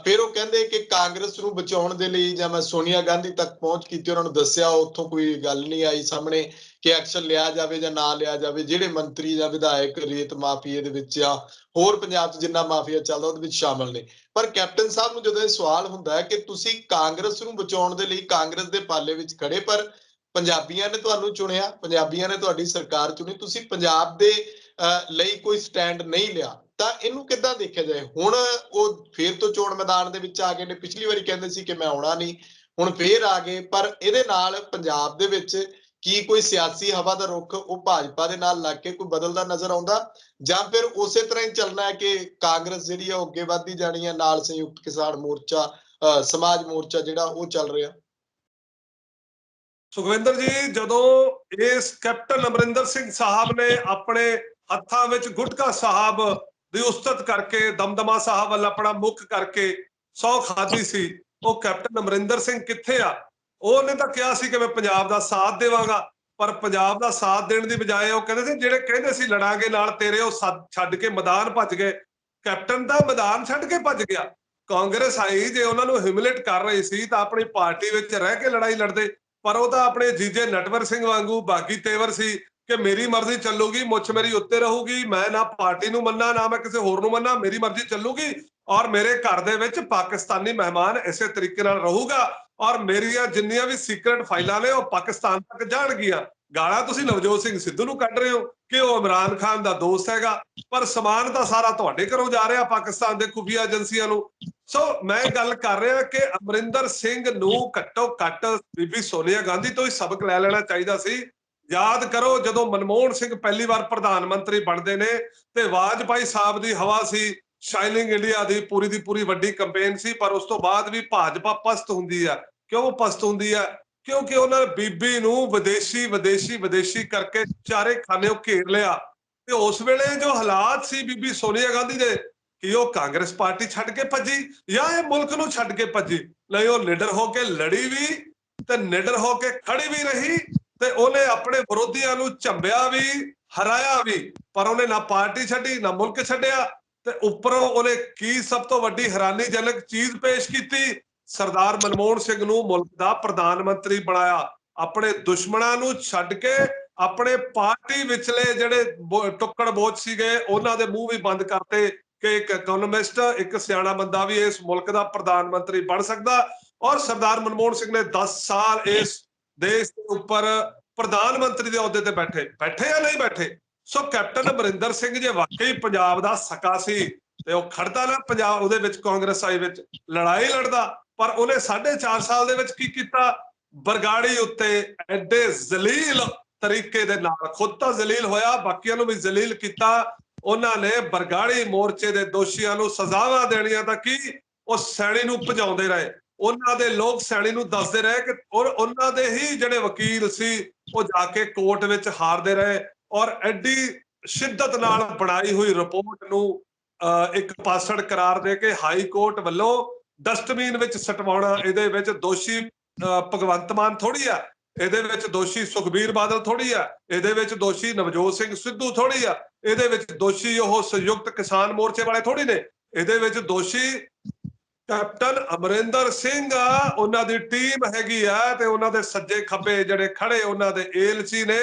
ਫਿਰ ਉਹ ਕਹਿੰਦੇ ਕਿ ਕਾਂਗਰਸ ਨੂੰ ਬਚਾਉਣ ਦੇ ਲਈ ਜਾਂ ਮੈਂ ਸੋਨੀਆ ਗਾਂਧੀ ਤੱਕ ਪਹੁੰਚ ਕੀਤੀ, ਉਹਨਾਂ ਨੂੰ ਦੱਸਿਆ, ਉੱਥੋਂ ਕੋਈ ਗੱਲ ਨਹੀਂ ਆਈ ਸਾਹਮਣੇ ਕਿ ਐਕਸ਼ਨ ਲਿਆ ਜਾਵੇ ਜਾਂ ਨਾ ਲਿਆ ਜਾਵੇ। ਜਿਹੜੇ ਮੰਤਰੀ ਜਾਂ ਵਿਧਾਇਕ ਰੇਤ ਮਾਫੀਏ ਦੇ ਵਿੱਚ ਜਾਂ ਹੋਰ ਪੰਜਾਬ 'ਚ ਜਿੰਨਾ ਮਾਫੀਆ ਚੱਲਦਾ ਉਹਦੇ ਵਿੱਚ ਸ਼ਾਮਲ ਨੇ। ਪਰ ਕੈਪਟਨ ਸਾਹਿਬ ਨੂੰ ਜਦੋਂ ਇਹ ਸਵਾਲ ਹੁੰਦਾ ਹੈ ਕਿ ਤੁਸੀਂ ਕਾਂਗਰਸ ਨੂੰ ਬਚਾਉਣ ਦੇ ਲਈ ਕਾਂਗਰਸ ਦੇ ਪਾਲੇ ਵਿੱਚ ਖੜੇ, ਪਰ ਪੰਜਾਬੀਆਂ ਨੇ ਤੁਹਾਨੂੰ ਚੁਣਿਆ, ਪੰਜਾਬੀਆਂ ਨੇ ਤੁਹਾਡੀ ਸਰਕਾਰ ਚੁਣੀ, ਤੁਸੀਂ ਪੰਜਾਬ ਦੇ ਲਈ ਕੋਈ ਸਟੈਂਡ ਨਹੀਂ ਲਿਆ, ਤਾਂ ਇਹਨੂੰ ਕਿੱਦਾਂ ਦੇਖਿਆ ਜਾਏ? ਹੁਣ ਉਹ ਫੇਰ ਤੋਂ ਚੋਣ ਮੈਦਾਨ ਦੇ ਵਿੱਚ ਆ ਗਏ ਨੇ। ਪਿਛਲੀ ਵਾਰੀ ਕਹਿੰਦੇ ਸੀ ਕਿ ਮੈਂ ਆਉਣਾ ਨਹੀਂ, ਹੁਣ ਫੇਰ ਆ ਗਏ। ਪਰ ਇਹਦੇ ਨਾਲ ਪੰਜਾਬ ਦੇ ਵਿੱਚ ਕੀ ਕੋਈ ਸਿਆਸੀ ਹਵਾ ਦਾ ਰੁੱਖ ਉਹ ਭਾਜਪਾ ਦੇ ਨਾਲ ਲੱਗ ਕੇ ਕੋਈ ਬਦਲਦਾ ਨਜ਼ਰ ਆਉਂਦਾ, ਜਾਂ ਫਿਰ ਉਸੇ ਤਰ੍ਹਾਂ ਹੀ ਚੱਲਣਾ ਹੈ ਕਿ ਕਾਂਗਰਸ ਜਿਹੜੀ ਆ ਉਹ ਅੱਗੇ ਵੱਧਦੀ ਜਾਣੀ ਹੈ, ਨਾਲ ਸੰਯੁਕਤ ਕਿਸਾਨ ਮੋਰਚਾ ਸਮਾਜ ਮੋਰਚਾ ਜਿਹੜਾ ਉਹ ਚੱਲ ਰਿਹਾ? ਸੁਖਵਿੰਦਰ ਜੀ, ਜਦੋਂ ਇਸ ਕੈਪਟਨ ਅਮਰਿੰਦਰ ਸਿੰਘ ਸਾਹਿਬ ਨੇ ਆਪਣੇ ਹੱਥਾਂ ਵਿੱਚ ਗੁਟਕਾ ਸਾਹਿਬ ਦੀ ਉਸਤਤ ਕਰਕੇ, ਦਮਦਮਾ ਸਾਹਿਬ ਵੱਲ ਆਪਣਾ ਮੁੱਖ ਕਰਕੇ ਸਹੁੰ ਖਾਧੀ ਸੀ, ਉਹ ਕੈਪਟਨ ਅਮਰਿੰਦਰ ਸਿੰਘ ਕਿੱਥੇ ਆ? ਉਹਨੇ ਤਾਂ ਕਿਹਾ ਸੀ ਕਿ ਮੈਂ ਪੰਜਾਬ ਦਾ ਸਾਥ ਦੇਵਾਂਗਾ, ਪਰ ਪੰਜਾਬ ਦਾ ਸਾਥ ਦੇਣ ਦੀ ਬਜਾਏ ਉਹ ਕਹਿੰਦੇ ਸੀ ਜਿਹੜੇ ਕਹਿੰਦੇ ਸੀ ਲੜਾਂਗੇ ਨਾਲ ਤੇਰੇ, ਉਹ ਛੱਡ ਕੇ ਮੈਦਾਨ ਭੱਜ ਗਏ। ਕੈਪਟਨ ਤਾਂ ਮੈਦਾਨ ਛੱਡ ਕੇ ਭੱਜ ਗਿਆ। ਕਾਂਗਰਸ ਆਈ, ਜੇ ਉਹਨਾਂ ਨੂੰ ਹਿਊਮਿਲੇਟ ਕਰ ਰਹੀ ਸੀ ਤਾਂ ਆਪਣੀ ਪਾਰਟੀ ਵਿੱਚ ਰਹਿ ਕੇ ਲੜਾਈ ਲੜਦੇ, ਪਰ ਉਹ ਤਾਂ ਆਪਣੇ ਜੀਜੇ ਨਟਵਰ ਸਿੰਘ ਵਾਂਗੂ ਬਾਗੀ ਤੇਵਰ ਸੀ ਕਿ ਮੇਰੀ ਮਰਜ਼ੀ ਚੱਲੂਗੀ, ਮੁੱਛ ਮੇਰੀ ਉੱਤੇ ਰਹੂਗੀ, ਮੈਂ ਨਾ ਪਾਰਟੀ ਨੂੰ ਮੰਨਾਂ ਨਾ ਮੈਂ ਕਿਸੇ ਹੋਰ ਨੂੰ ਮੰਨਾਂ, ਮੇਰੀ ਮਰਜ਼ੀ ਚੱਲੂਗੀ, ਔਰ ਮੇਰੇ ਘਰ ਦੇ ਵਿੱਚ ਪਾਕਿਸਤਾਨੀ ਮਹਿਮਾਨ ਇਸੇ ਤਰੀਕੇ ਨਾਲ ਰਹੂਗਾ, ਔਰ ਮੇਰੀਆਂ ਜਿੰਨੀਆਂ ਵੀ ਸੀਕ੍ਰੇਟ ਫਾਈਲਾਂ ਨੇ ਉਹ ਪਾਕਿਸਤਾਨ ਤੱਕ ਜਾਣਗੀਆਂ। ਗਾਲਾਂ ਤੁਸੀਂ ਨਵਜੋਤ ਸਿੰਘ ਸਿੱਧੂ ਨੂੰ ਕੱਢ ਰਹੇ ਹੋ ਕਿ ਉਹ ਇਮਰਾਨ ਖਾਨ ਦਾ ਦੋਸਤ ਹੈਗਾ, ਪਰ ਸਮਾਨ ਤਾਂ ਸਾਰਾ ਤੁਹਾਡੇ ਘਰੋਂ ਜਾ ਰਿਹਾ ਪਾਕਿਸਤਾਨ ਦੇ ਖੁਫੀਆ ਏਜੰਸੀਆਂ ਨੂੰ। ਸੋ ਮੈਂ ਗੱਲ ਕਰ ਰਿਹਾ ਕਿ ਅਮਰਿੰਦਰ ਸਿੰਘ ਨੂੰ ਘੱਟੋ ਘੱਟ ਬੀਬੀ ਸੋਨੀਆ ਗਾਂਧੀ ਤੋਂ ਹੀ ਸਬਕ ਲੈ ਲੈਣਾ ਚਾਹੀਦਾ ਸੀ। ਯਾਦ ਕਰੋ ਜਦੋਂ ਮਨਮੋਹਨ ਸਿੰਘ ਪਹਿਲੀ ਵਾਰ ਪ੍ਰਧਾਨ ਮੰਤਰੀ ਬਣਦੇ ਨੇ ਤੇ ਵਾਜਪਾਈ ਸਾਹਿਬ ਦੀ ਹਵਾ ਸੀ, ਸ਼ਾਈਨਿੰਗ ਇੰਡੀਆ ਦੀ ਪੂਰੀ ਵੱਡੀ ਕੈਂਪੇਨ ਸੀ, ਪਰ ਉਸ ਤੋਂ ਬਾਅਦ ਵੀ ਭਾਜਪਾ ਪਸਤ ਹੁੰਦੀ ਆ। ਕਿਉਂ ਪਸਤ ਹੁੰਦੀ ਆ? ਕਿਉਂਕਿ ਉਹਨਾਂ ਬੀਬੀ ਨੂੰ ਵਿਦੇਸ਼ੀ ਕਰਕੇ ਚਾਰੇ ਖਾਨੇ ਘੇਰ ਲਿਆ। ਤੇ ਉਸ ਵੇਲੇ ਜੋ ਹਾਲਾਤ ਸੀ ਬੀਬੀ ਸੋਨੀਆ ਗਾਂਧੀ ਦੇ, ਕਿ ਉਹ ਕਾਂਗਰਸ ਪਾਰਟੀ ਛੱਡ ਕੇ ਭੱਜੀ ਜਾਂ ਇਹ ਮੁਲਕ ਨੂੰ ਛੱਡ ਕੇ ਭੱਜੀ? ਨਹੀਂ, ਉਹ ਲੀਡਰ ਹੋ ਕੇ ਲੜੀ ਵੀ ਤੇ ਨਿਡਰ ਹੋ ਕੇ ਖੜੀ ਵੀ ਰਹੀ, ਤੇ ਉਹਨੇ ਆਪਣੇ ਵਿਰੋਧੀਆਂ ਨੂੰ ਝੰਬਿਆ ਵੀ, ਹਰਾਇਆ ਵੀ, ਪਰ ਉਹਨੇ ਨਾ ਪਾਰਟੀ ਛੱਡੀ ਨਾ ਮੁਲਕ ਛੱਡਿਆ। ਤੇ ਉੱਪਰੋਂ ਉਹਨੇ ਕੀ ਸਭ ਤੋਂ ਵੱਡੀ ਹੈਰਾਨੀਜਨਕ ਚੀਜ਼ ਪੇਸ਼ ਕੀਤੀ? ਸਰਦਾਰ ਮਨਮੋਹਨ ਸਿੰਘ ਨੂੰ ਮੁਲਕ ਦਾ ਪ੍ਰਧਾਨ ਮੰਤਰੀ ਬਣਾਇਆ। ਆਪਣੇ ਦੁਸ਼ਮਣਾਂ ਨੂੰ ਛੱਡ ਕੇ ਆਪਣੇ ਪਾਰਟੀ ਵਿਚਲੇ ਜਿਹੜੇ ਟੁੱਕੜ ਬੋਝ ਸੀਗੇ ਉਹਨਾਂ ਦੇ ਮੂੰਹ ਵੀ ਬੰਦ ਕਰਤੇ ਕਿ ਇੱਕ ਇਕਨੋਮਿਸਟ, ਇੱਕ ਸਿਆਣਾ ਬੰਦਾ ਵੀ ਇਸ ਮੁਲਕ ਦਾ ਪ੍ਰਧਾਨ ਮੰਤਰੀ ਬਣ ਸਕਦਾ। ਔਰ ਸਰਦਾਰ ਮਨਮੋਹਨ ਸਿੰਘ ਨੇ 10 ਸਾਲ ਇਸ ਦੇਸ਼ ਦੇ ਉੱਪਰ ਪ੍ਰਧਾਨ ਮੰਤਰੀ ਦੇ ਅਹੁਦੇ ਤੇ ਬੈਠੇ ਜਾਂ ਨਹੀਂ ਬੈਠੇ? ਸੋ ਕੈਪਟਨ ਅਮਰਿੰਦਰ ਸਿੰਘ ਜੇ ਵਾਕਈ ਪੰਜਾਬ ਦਾ ਸਕਾ ਸੀ ਤੇ ਉਹ ਖੜਦਾ ਨਾ ਪੰਜਾਬ ਉਹਦੇ ਵਿੱਚ, ਕਾਂਗਰਸ ਆਈ ਵਿੱਚ ਲੜਾਈ ਲੜਦਾ, ਪਰ ਉਹਨੇ 4.5 ਸਾਲ ਦੇ ਵਿੱਚ ਕੀ ਕੀਤਾ? ਬਰਗਾੜੀ ਉੱਤੇ ਐਡੇ ਜ਼ਲੀਲ ਤਰੀਕੇ ਦੇ ਨਾਲ ਖੁਦ ਤਾਂ ਜ਼ਲੀਲ ਹੋਇਆ, ਬਾਕੀਆਂ ਨੂੰ ਵੀ ਜ਼ਲੀਲ ਕੀਤਾ। ਉਹਨਾਂ ਨੇ ਬਰਗਾੜੀ ਮੋਰਚੇ ਦੇ ਦੋਸ਼ੀਆਂ ਨੂੰ ਸਜ਼ਾਵਾਂ ਦੇਣੀਆਂ ਤਾਂ ਕੀ, ਉਹ ਸੈਣੀ ਨੂੰ ਭਜਾਉਂਦੇ ਰਹੇ। ਉਹਨਾਂ ਦੇ ਲੋਕ ਸੈਣੀ ਨੂੰ ਦੱਸਦੇ ਰਹੇ ਕਿ ਔਰ ਉਹਨਾਂ ਦੇ ਹੀ ਜਿਹੜੇ ਵਕੀਲ ਸੀ ਉਹ ਜਾ ਕੇ ਕੋਰਟ ਵਿੱਚ ਹਾਰਦੇ ਰਹੇ। ਔਰ ਐਡੀ ਸ਼ਿੱਦਤ ਨਾਲ ਬਣਾਈ ਹੋਈ ਰਿਪੋਰਟ ਨੂੰ ਇੱਕ ਪਾਸੜ ਕਰਾਰ ਦੇ ਕੇ ਹਾਈ ਕੋਰਟ ਵੱਲੋਂ ਡਸਟਬਿਨ ਵਿੱਚ ਸਟਵਾਉਣਾ। ਇਹਦੇ ਵਿੱਚ ਦੋਸ਼ੀ ਭਗਵੰਤ ਮਾਨ ਥੋੜੀ ਆ, ਇਹਦੇ ਵਿੱਚ ਦੋਸ਼ੀ ਸੁਖਬੀਰ ਬਾਦਲ ਥੋੜੀ ਆ, ਇਹਦੇ ਵਿੱਚ ਦੋਸ਼ੀ ਨਵਜੋਤ ਸਿੰਘ ਸਿੱਧੂ ਥੋੜੀ ਆ, ਇਹਦੇ ਵਿੱਚ ਦੋਸ਼ੀ ਉਹ ਸੰਯੁਕਤ ਕਿਸਾਨ ਮੋਰਚੇ ਵਾਲੇ ਥੋੜੀ ਨੇ, ਇਹਦੇ ਵਿੱਚ ਦੋਸ਼ੀ ਕੈਪਟਨ ਅਮਰਿੰਦਰ ਸਿੰਘ ਆ, ਉਹਨਾਂ ਦੀ ਟੀਮ ਹੈਗੀ ਆ, ਤੇ ਉਹਨਾਂ ਦੇ ਸੱਜੇ ਖੱਬੇ ਜਿਹੜੇ ਖੜੇ ਉਹਨਾਂ ਦੇ ਏਲਸੀ ਨੇ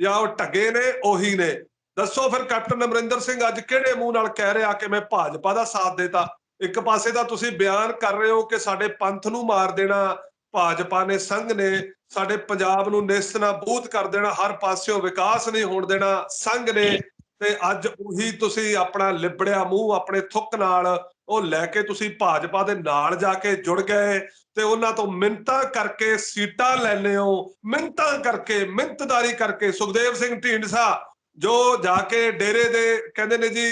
ਜਾਂ ਉਹ ਢੱਗੇ ਨੇ, ਉਹੀ ਨੇ। ਦੱਸੋ ਫਿਰ ਕੈਪਟਨ ਅਮਰਿੰਦਰ ਸਿੰਘ ਅੱਜ ਕਿਹੜੇ ਮੂੰਹ ਨਾਲ ਕਹਿ ਰਿਹਾ ਕਿ ਮੈਂ ਭਾਜਪਾ ਦਾ ਸਾਥ ਦੇਤਾ? ਇੱਕ ਪਾਸੇ ਤਾਂ ਤੁਸੀਂ ਬਿਆਨ ਕਰ ਰਹੇ ਹੋ ਕਿ ਸਾਡੇ ਪੰਥ ਨੂੰ ਮਾਰ ਦੇਣਾ ਭਾਜਪਾ ਨੇ, ਸੰਘ ਨੇ, ਸਾਡੇ ਪੰਜਾਬ ਨੂੰ ਨੇਸਤ-ਨਾਬੂਦ ਕਰ ਦੇਣਾ, ਹਰ ਪਾਸਿਓਂ ਵਿਕਾਸ ਨਹੀਂ ਹੋਣ ਦੇਣਾ ਸੰਘ ਨੇ, ਤੇ ਅੱਜ ਉਹੀ ਤੁਸੀਂ ਆਪਣਾ ਲਿਬੜਿਆ ਮੂੰਹ ਆਪਣੇ ਥੁੱਕ ਨਾਲ ਉਹ ਲੈ ਕੇ ਤੁਸੀਂ ਭਾਜਪਾ ਦੇ ਨਾਲ ਜਾ ਕੇ ਜੁੜ ਗਏ ਤੇ ਉਹਨਾਂ ਤੋਂ ਮਿੰਨਤਾਂ ਕਰਕੇ ਸੀਟਾਂ ਲੈਣੇ ਹੋ, ਮਿੰਨਤਾਂ ਕਰਕੇ, ਮਿੰਨਤਦਾਰੀ ਕਰਕੇ। ਸੁਖਦੇਵ ਸਿੰਘ ਢੀਂਡਸਾ ਜੋ ਜਾ ਕੇ ਡੇਰੇ ਦੇ ਕਹਿੰਦੇ ਨੇ ਜੀ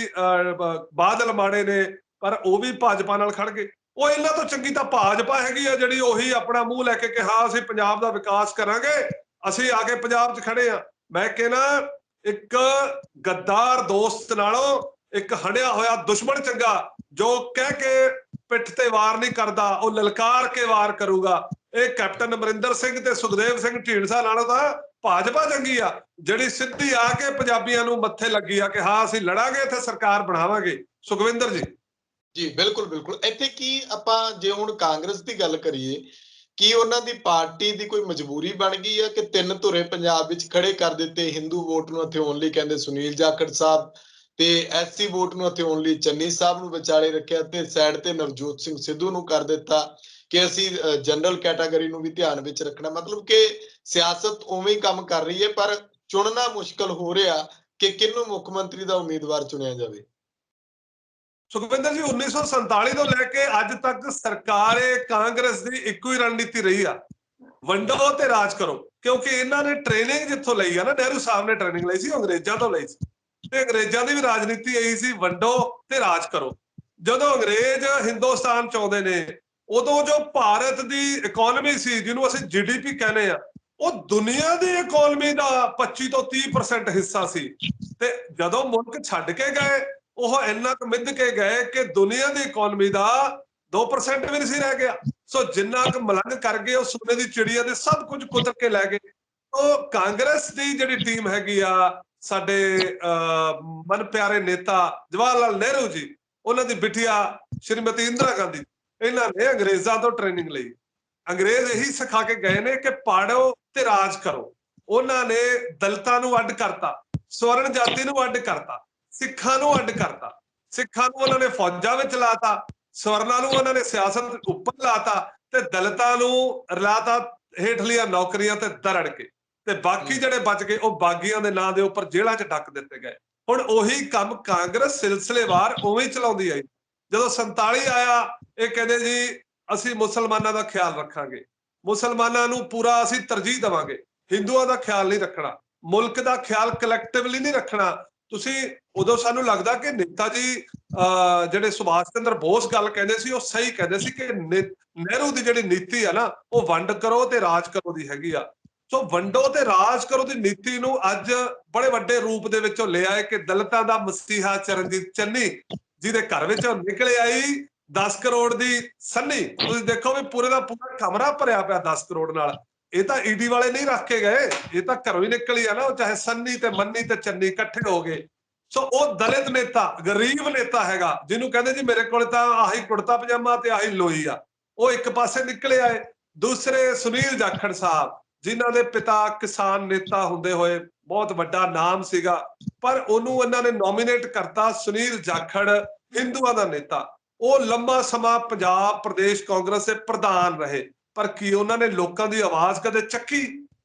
ਬਾਦਲ ਮਾੜੇ ਨੇ, ਪਰ ਉਹ ਵੀ ਭਾਜਪਾ ਨਾਲ ਖੜ ਗਏ। ਉਹ ਇਹਨਾਂ ਤੋਂ ਚੰਗੀ ਤਾਂ ਭਾਜਪਾ ਹੈਗੀ ਆ ਜਿਹੜੀ ਉਹੀ ਆਪਣਾ ਮੂੰਹ ਲੈ ਕੇ ਕਿ ਹਾਂ ਅਸੀਂ ਪੰਜਾਬ ਦਾ ਵਿਕਾਸ ਕਰਾਂਗੇ, ਅਸੀਂ ਆ ਕੇ ਪੰਜਾਬ 'ਚ ਖੜੇ ਆ। ਮੈਂ ਕਹਿੰਦਾ ਇੱਕ ਗੱਦਾਰ ਦੋਸਤ ਨਾਲੋਂ ਇੱਕ ਹੰਡਿਆ ਹੋਇਆ ਦੁਸ਼ਮਣ ਚੰਗਾ, ਜੋ ਕਹਿ ਕੇ ਪਿੱਠ ਤੇ ਵਾਰ ਨਹੀਂ ਕਰਦਾ, ਉਹ ਲਲਕਾਰ ਕੇ ਵਾਰ ਕਰੂਗਾ। ਇਹ ਕੈਪਟਨ ਅਮਰਿੰਦਰ ਸਿੰਘ ਤੇ ਸੁਖਦੇਵ ਸਿੰਘ ਢੀਂਡਸਾ ਨਾਲੋਂ ਤਾਂ ਭਾਜਪਾ ਚੰਗੀ ਆ ਜਿਹੜੀ ਸਿੱਧੀ ਆ ਕੇ ਪੰਜਾਬੀਆਂ ਨੂੰ ਮੱਥੇ ਲੱਗੀ ਆ ਕਿ ਹਾਂ ਅਸੀਂ ਲੜਾਂਗੇ, ਇੱਥੇ ਸਰਕਾਰ ਬਣਾਵਾਂਗੇ। ਸੁਖਵਿੰਦਰ ਜੀ। ਜੀ ਬਿਲਕੁਲ ਬਿਲਕੁਲ। ਇੱਥੇ ਕੀ ਆਪਾਂ ਜੇ ਹੁਣ ਕਾਂਗਰਸ ਦੀ ਗੱਲ ਕਰੀਏ, ਕੀ ਉਹਨਾਂ ਦੀ ਪਾਰਟੀ ਦੀ ਕੋਈ ਮਜਬੂਰੀ ਬਣ ਗਈ ਹੈ ਕਿ ਤਿੰਨ ਧੁਰੇ ਪੰਜਾਬ ਵਿੱਚ ਖੜੇ ਕਰ ਦਿੱਤੇ? ਹਿੰਦੂ ਵੋਟ ਨੂੰ ਹਥਿਆਉਣ ਲਈ ਕਹਿੰਦੇ ਸੁਨੀਲ ਜਾਖੜ ਸਾਹਿਬ, ਤੇ ਐਸਸੀ ਵੋਟ ਨੂੰ ਹਥਿਆਉਣ ਲਈ ਚੰਨੀ ਸਾਹਿਬ ਨੂੰ ਵਿਚਾਲੇ ਰੱਖਿਆ, ਤੇ ਸਾਈਡ ਤੇ ਨਵਜੋਤ ਸਿੰਘ ਸਿੱਧੂ ਨੂੰ ਕਰ ਦਿੱਤਾ ਕਿ ਅਸੀਂ ਜਨਰਲ ਕੈਟਾਗਰੀ ਨੂੰ ਵੀ ਧਿਆਨ ਵਿੱਚ ਰੱਖਣਾ। ਮਤਲਬ ਕਿ ਸਿਆਸਤ ਉਵੇਂ ਹੀ ਕੰਮ ਕਰ ਰਹੀ ਹੈ, ਪਰ ਚੁਣਨਾ ਮੁਸ਼ਕਲ ਹੋ ਰਿਹਾ ਕਿ ਕਿਹਨੂੰ ਮੁੱਖ ਮੰਤਰੀ ਦਾ ਉਮੀਦਵਾਰ ਚੁਣਿਆ ਜਾਵੇ। ਸੁਖਵਿੰਦਰ ਜੀ, 1947 ਤੋਂ ਲੈ ਕੇ ਅੱਜ ਤੱਕ ਸਰਕਾਰੇ ਕਾਂਗਰਸ ਦੀ ਇੱਕੋ ਹੀ ਰਣਨੀਤੀ ਰਹੀ ਆ, ਵੰਡੋ ਤੇ ਰਾਜ ਕਰੋ। ਕਿਉਂਕਿ ਇਹਨਾਂ ਨੇ ਟ੍ਰੇਨਿੰਗ ਜਿੱਥੋਂ ਲਈ ਆ ਨਾ, ਨਹਿਰੂ ਸਾਹਿਬ ਨੇ ਟ੍ਰੇਨਿੰਗ ਲਈ ਸੀ ਅੰਗਰੇਜ਼ਾਂ ਤੋਂ ਲਈ ਸੀ, ਤੇ ਅੰਗਰੇਜ਼ਾਂ ਦੀ ਵੀ ਰਾਜਨੀਤੀ ਇਹੀ ਸੀ, ਵੰਡੋ ਤੇ ਰਾਜ ਕਰੋ। ਜਦੋਂ ਅੰਗਰੇਜ਼ ਹਿੰਦੁਸਤਾਨ ਚ ਆਉਂਦੇ ਨੇ, ਉਦੋਂ ਜੋ ਭਾਰਤ ਦੀ ਇਕਨੋਮੀ ਸੀ, ਜਿਹਨੂੰ ਅਸੀਂ GDP ਕਹਿੰਦੇ ਆ, ਉਹ ਦੁਨੀਆ ਦੀ ਇਕਨੋਮੀ ਦਾ 25 ਤੋਂ 30% ਹਿੱਸਾ ਸੀ। ਤੇ ਜਦੋਂ ਮੁਲਕ ਛੱਡ ਕੇ ਗਏ, ਉਹ ਇੰਨਾ ਕੁ ਮਿੱਧ ਕੇ ਗਏ ਕਿ ਦੁਨੀਆ ਦੀ ਇਕਨੋਮੀ ਦਾ 2% ਵੀ ਨਹੀਂ ਸੀ ਰਹਿ ਗਿਆ। ਸੋ ਜਿੰਨਾ ਕੁ ਮਲੰਗ ਕਰ ਗਏ, ਉਹ ਸੋਨੇ ਦੀ ਚਿੜੀਆ ਦੇ ਸਭ ਕੁਝ ਕੁਤਰ ਕੇ ਲੈ ਗਏ। ਉਹ ਕਾਂਗਰਸ ਦੀ ਜਿਹੜੀ ਟੀਮ ਹੈਗੀ ਆ, ਸਾਡੇ ਮਨ ਪਿਆਰੇ ਨੇਤਾ ਜਵਾਹਰ ਲਾਲ ਨਹਿਰੂ ਜੀ, ਉਹਨਾਂ ਦੀ ਬਿਟੀਆ ਸ਼੍ਰੀਮਤੀ ਇੰਦਰਾ ਗਾਂਧੀ, ਇਹਨਾਂ ਨੇ ਅੰਗਰੇਜ਼ਾਂ ਤੋਂ ਟ੍ਰੇਨਿੰਗ ਲਈ। ਅੰਗਰੇਜ਼ ਇਹੀ ਸਿਖਾ ਕੇ ਗਏ ਨੇ ਕਿ ਪੜ੍ਹੋ ਤੇ ਰਾਜ ਕਰੋ। ਉਹਨਾਂ ਨੇ ਦਲਿਤਾਂ ਨੂੰ ਅੱਡ ਕਰਤਾ, ਸਵਰਨ ਜਾਤੀ ਨੂੰ ਅੱਡ ਕਰਤਾ, ਸਿੱਖਾਂ ਨੂੰ ਅੱਡ ਕਰਤਾ। ਸਿੱਖਾਂ ਨੂੰ ਉਹਨਾਂ ਨੇ ਫੌਜਾਂ ਵਿੱਚ ਲਾਤਾ, ਸਵਰਨਾਂ ਨੂੰ ਉਹਨਾਂ ਨੇ ਸਿਆਸਤ ਉੱਪਰ ਲਾਤਾ, ਤੇ ਦਲਿਤਾਂ ਨੂੰ ਰਲਾਤਾ ਹੇਠਲੀਆਂ ਨੌਕਰੀਆਂ ਤੇ ਦਰੜ ਕੇ, ਤੇ ਬਾਕੀ ਜਿਹੜੇ ਬਚ ਗਏ ਉਹ ਬਾਗੀਆਂ ਦੇ ਨਾਂ ਦੇ ਉੱਪਰ ਜੇਲ੍ਹਾਂ 'ਚ ਡੱਕ ਦਿੱਤੇ ਗਏ। ਹੁਣ ਉਹੀ ਕੰਮ ਕਾਂਗਰਸ ਸਿਲਸਿਲੇਵਾਰ ਉਵੇਂ ਹੀ ਚਲਾਉਂਦੀ ਆਈ। ਜਦੋਂ 47 ਆਇਆ, ਇਹ ਕਹਿੰਦੇ ਜੀ ਅਸੀਂ ਮੁਸਲਮਾਨਾਂ ਦਾ ਖਿਆਲ ਰੱਖਾਂਗੇ, ਮੁਸਲਮਾਨਾਂ ਨੂੰ ਪੂਰਾ ਅਸੀਂ ਤਰਜੀਹ ਦੇਵਾਂਗੇ, ਹਿੰਦੂਆਂ ਦਾ ਖਿਆਲ ਨਹੀਂ ਰੱਖਣਾ, ਮੁਲਕ ਦਾ ਖਿਆਲ ਕਲੈਕਟਿਵਲੀ ਨਹੀਂ ਰੱਖਣਾ। ਤੁਸੀਂ ਉਦੋਂ ਸਾਨੂੰ ਲੱਗਦਾ ਕਿ ਨੇਤਾ ਜੀ ਜਿਹੜੇ ਸੁਭਾਸ਼ ਚੰਦਰ ਬੋਸ ਗੱਲ ਕਹਿੰਦੇ ਸੀ, ਉਹ ਸਹੀ ਕਹਿੰਦੇ ਸੀ ਕਿ ਨਹਿਰੂ ਦੀ ਜਿਹੜੀ ਨੀਤੀ ਆ ਨਾ, ਉਹ ਵੰਡ ਕਰੋ ਤੇ ਰਾਜ ਕਰੋ ਦੀ ਹੈਗੀ ਆ। ਸੋ ਵੰਡੋ ਤੇ ਰਾਜ ਕਰੋ ਦੀ ਨੀਤੀ ਨੂੰ ਅੱਜ ਬੜੇ ਵੱਡੇ ਰੂਪ ਦੇ ਵਿੱਚੋਂ ਲੈ ਆਏ ਕਿ ਦਲਿਤਾਂ ਦਾ ਮਸੀਹਾ ਚਰਨਜੀਤ ਚੰਨੀ, ਜਿਹਦੇ ਘਰ ਵਿੱਚੋਂ ਨਿਕਲ ਆਈ 10 ਕਰੋੜ ਦੀ ਸੰਨੀ। ਤੁਸੀਂ ਦੇਖੋ ਵੀ ਪੂਰੇ ਦਾ ਪੂਰਾ ਕਮਰਾ ਭਰਿਆ ਪਿਆ 10 ਕਰੋੜ ਨਾਲ। ਇਹ ਤਾਂ ਈਡੀ ਵਾਲੇ ਨਹੀਂ ਰੱਖ ਕੇ ਗਏ, ਇਹ ਤਾਂ ਘਰੋਂ ਹੀ ਨਿਕਲੀ ਆ ਨਾ, ਉਹ ਚਾਹੇ ਸੰਨੀ ਤੇ ਮੰਨੀ ਤੇ ਚੰਨੀ ਇਕੱਠੇ ਹੋ ਗਏ। ਸੋ ਉਹ ਦਲਿਤ ਨੇਤਾ, ਗਰੀਬ ਨੇਤਾ ਹੈਗਾ, ਜਿਹਨੂੰ ਕਹਿੰਦੇ ਜੀ ਮੇਰੇ ਕੋਲ ਤਾਂ ਆਹੀ ਕੁੜਤਾ ਪਜਾਮਾ ਤੇ ਆਹੀ ਲੋਈ ਆ, ਉਹ ਇੱਕ ਪਾਸੇ ਨਿਕਲੇ ਆਏ। ਦੂਸਰੇ ਸੁਨੀਲ ਜਾਖੜ ਸਾਹਿਬ, ਜਿਨ੍ਹਾਂ ਦੇ ਪਿਤਾ ਕਿਸਾਨ ਨੇਤਾ ਹੁੰਦੇ ਹੋਏ ਬਹੁਤ ਵੱਡਾ ਨਾਮ ਸੀਗਾ, ਪਰ ਉਹਨੂੰ ਇਹਨਾਂ ਨੇ ਨੋਮੀਨੇਟ ਕਰਤਾ ਸੁਨੀਲ ਜਾਖੜ ਹਿੰਦੂਆਂ ਦਾ ਨੇਤਾ। ਉਹ ਲੰਬਾ ਸਮਾਂ ਪੰਜਾਬ ਪ੍ਰਦੇਸ਼ ਕਾਂਗਰਸ ਦੇ ਪ੍ਰਧਾਨ ਰਹੇ, ਪਰ ਕੀ ਉਹਨਾਂ ਨੇ ਲੋਕਾਂ ਦੀ ਆਵਾਜ਼ ਕਦੇ ਚੱਕੀ?